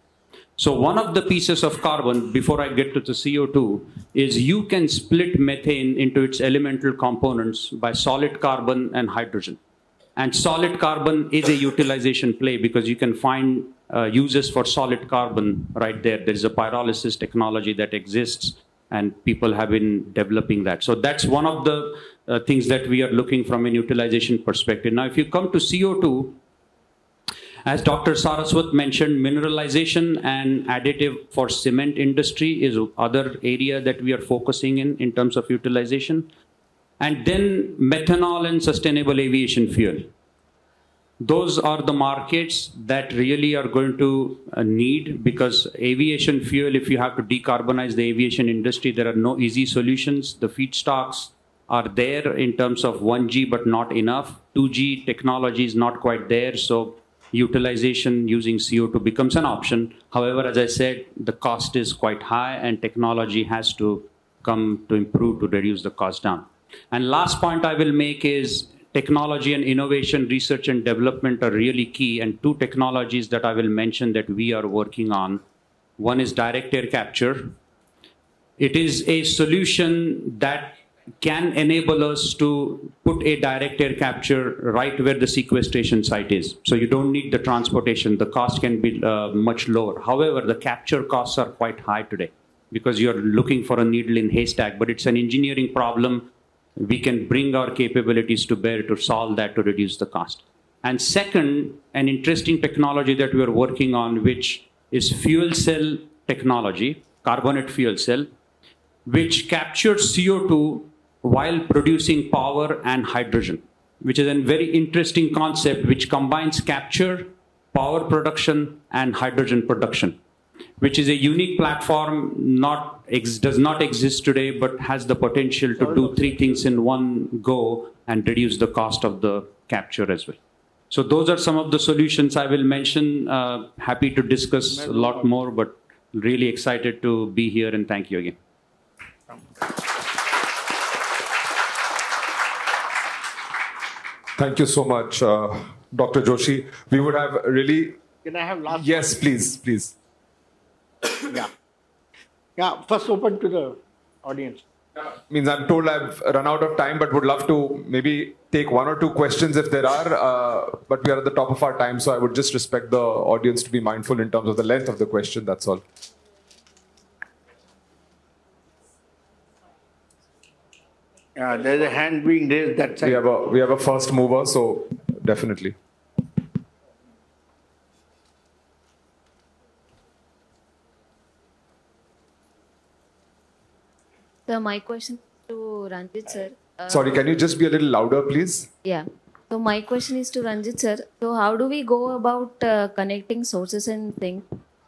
So one of the pieces of carbon, before I get to the CO2, is you can split methane into its elemental components by solid carbon and hydrogen. And solid carbon is a utilization play because you can find uses for solid carbon right there. There is a pyrolysis technology that exists, and people have been developing that. So that's one of the things that we are looking from an utilization perspective. Now, if you come to CO2, As Dr. Saraswat mentioned, mineralization and additive for cement industry is other area that we are focusing in terms of utilization. And then methanol and sustainable aviation fuel. Those are the markets that really are going to need, because aviation fuel, if you have to decarbonize the aviation industry, there are no easy solutions. The feedstocks are there in terms of 1G, but not enough. 2G technology is not quite there, so utilization using CO2 becomes an option. However, as I said, the cost is quite high and technology has to come to improve to reduce the cost down. And last point I will make is technology and innovation, research and development are really key, and two technologies that I will mention that we are working on. One is direct air capture. It is a solution that can enable us to put a direct air capture right where the sequestration site is. So you don't need the transportation. The cost can be much lower. However, the capture costs are quite high today because you're looking for a needle in haystack, but it's an engineering problem. We can bring our capabilities to bear to solve that, to reduce the cost. And second, an interesting technology that we are working on, which is fuel cell technology, carbonate fuel cell, which captures CO2 while producing power and hydrogen, which is a very interesting concept which combines capture, power production, and hydrogen production, which is a unique platform, does not exist today, but has the potential to do three things in one go and reduce the cost of the capture as well. So those are some of the solutions I will mention. Happy to discuss a lot more, but really excited to be here, and thank you again. Thank you so much, Dr. Joshi. We would have really... Can I have last? Yes, please, please. Yeah, first open to the audience. Means I'm told I've run out of time, but would love to maybe take one or two questions if there are, but we are at the top of our time, so I would just respect the audience to be mindful in terms of the length of the question, that's all. There's a hand being raised that side. We have a first mover, so definitely. So my question to Ranjit sir. Sorry, can you just be a little louder, please? Yeah. So my question is to Ranjit sir. So how do we go about connecting sources and things,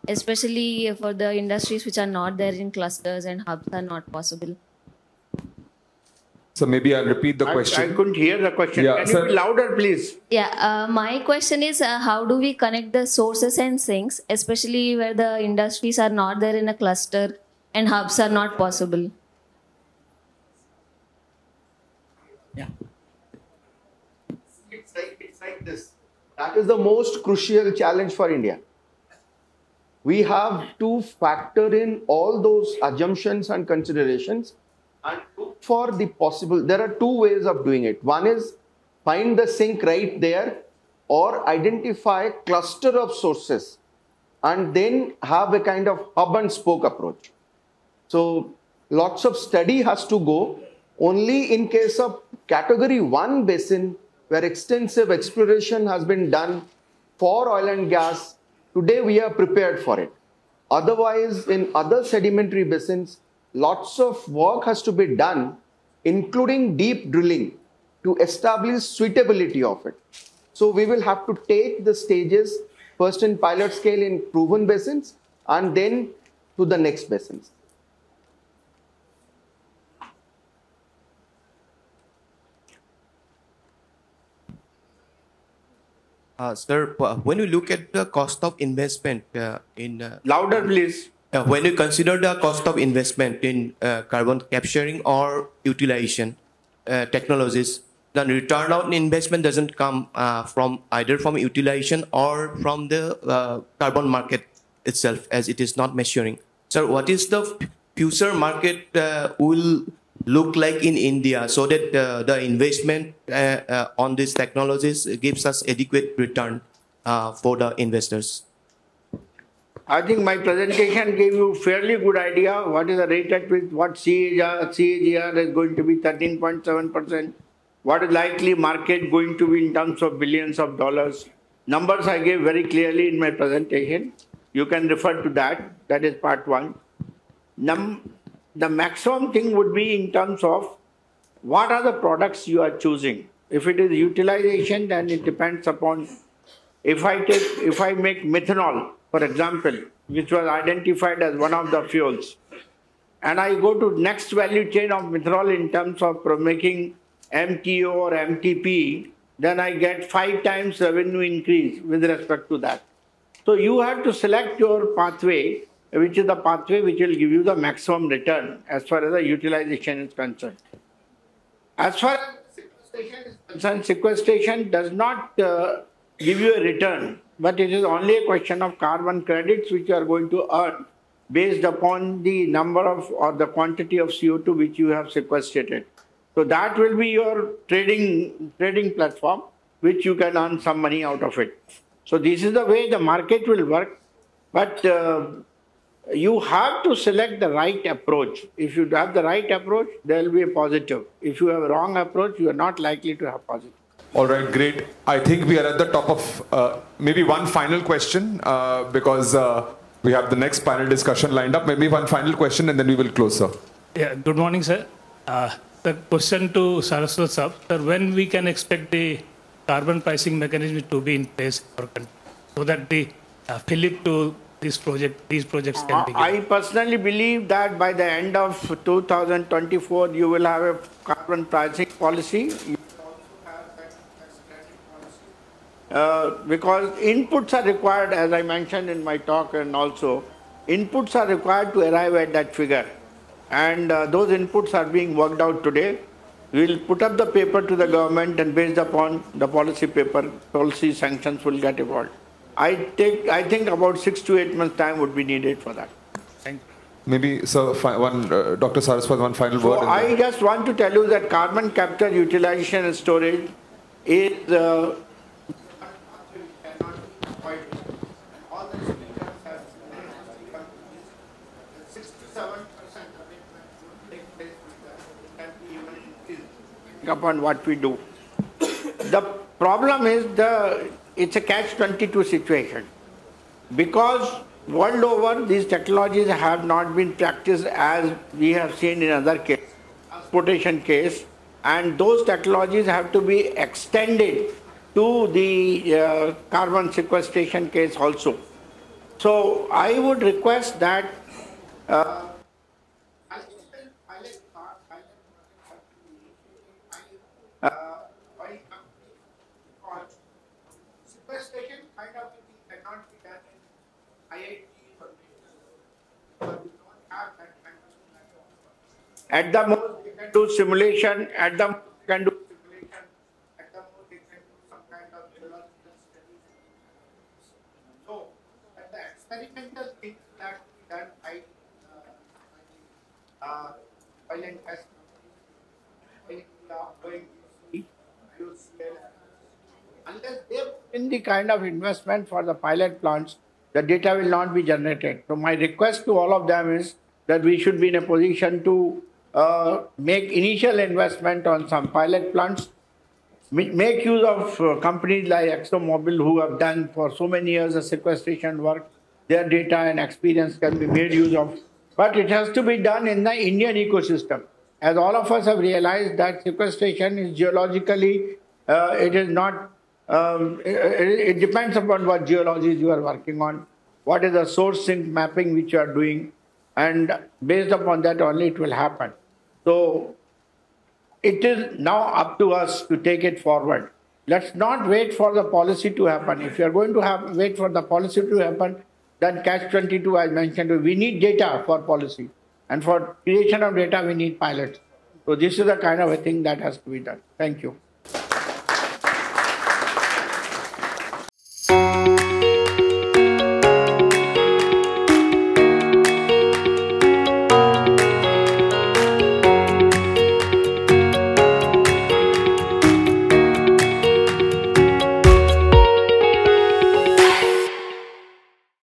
especially for the industries which are not there in clusters and hubs are not possible? So maybe I'll repeat the question. I couldn't hear the question. Yeah, Can sir. you be louder, please? Yeah. My question is how do we connect the sources and sinks, especially where the industries are not there in a cluster and hubs are not possible? Yeah. It's like this. That is the most crucial challenge for India. We have to factor in all those assumptions and considerations and look for the possible. There are two ways of doing it. One is find the sink right there, or identify a cluster of sources and then have a kind of hub and spoke approach. So lots of study has to go. Only in case of category 1 basin, where extensive exploration has been done for oil and gas, today we are prepared for it. Otherwise, in other sedimentary basins, lots of work has to be done, including deep drilling, to establish suitability of it. So we will have to take the stages, first in pilot scale in proven basins, and then to the next basins. Sir, when you look at the cost of investment in... Louder, please. When you consider the cost of investment in carbon capturing or utilization technologies, the return on investment doesn't come from either from utilization or from the carbon market itself, as it is not measuring. So what is the future market will look like in India, so that the investment on these technologies gives us adequate return for the investors? I think my presentation gave you fairly good idea what is the rate at which what CAGR is going to be 13.7%. What is likely market going to be in terms of billions of dollars? Numbers I gave very clearly in my presentation. You can refer to that. That is part one. The maximum thing would be in terms of what are the products you are choosing. If it is utilization, then it depends upon, if I make methanol, for example, which was identified as one of the fuels, and I go to next value chain of methanol in terms of making MTO or MTP, then I get 5 times revenue increase with respect to that. So you have to select your pathway, which is the pathway which will give you the maximum return as far as the utilization is concerned. As far as sequestration is concerned, sequestration does not give you a return, but it is only a question of carbon credits which you are going to earn based upon the number of or the quantity of CO2 which you have sequestrated. So that will be your trading platform, which you can earn some money out of it. So this is the way the market will work, but you have to select the right approach. If you have the right approach, there will be a positive. If you have a wrong approach, you are not likely to have positive. All right, great. I think we are at the top of maybe one final question because we have the next panel discussion lined up. Maybe one final question and then we will close, sir. Yeah, good morning, sir. The question to Saraswat sir, when we can expect the carbon pricing mechanism to be in place for country, so that the fillip to these projects can be given? I personally believe that by the end of 2024, you will have a carbon pricing policy. You will also have that because inputs are required, as I mentioned in my talk, and also inputs are required to arrive at that figure. And those inputs are being worked out today. We will put up the paper to the government, and based upon the policy paper, policy sanctions will get evolved. I think about 6 to 8 months' time would be needed for that. Thank you. Maybe, sir, Dr. Saraswat, one final word. So I just want to tell you that carbon capture, utilization and storage is upon what we do. The problem is it's a catch-22 situation. Because world over, these technologies have not been practiced as we have seen in other cases, transportation case, and those technologies have to be extended to the carbon sequestration case also. So I would request that sequestration kind of thing cannot be done in IIT or we don't have that kind of. At the most, we can do simulation. At the most, we can do simulation. At the most, we can do some kind of geological studies. So, the experimental things that we done by oil and gas companies, going to see, unless they put in the kind of investment for the pilot plants, the data will not be generated. So my request to all of them is that we should be in a position to make initial investment on some pilot plants, make use of companies like ExxonMobil who have done for so many years the sequestration work. Their data and experience can be made use of. But it has to be done in the Indian ecosystem. As all of us have realized that sequestration is geologically, it is not, it depends upon what geologies you are working on, what is the source sink mapping which you are doing, and based upon that only it will happen. So it is now up to us to take it forward. Let's not wait for the policy to happen. If you are going to wait for the policy to happen, then catch-22, I mentioned, we need data for policy. And for creation of data, we need pilots. So this is the kind of a thing that has to be done. Thank you.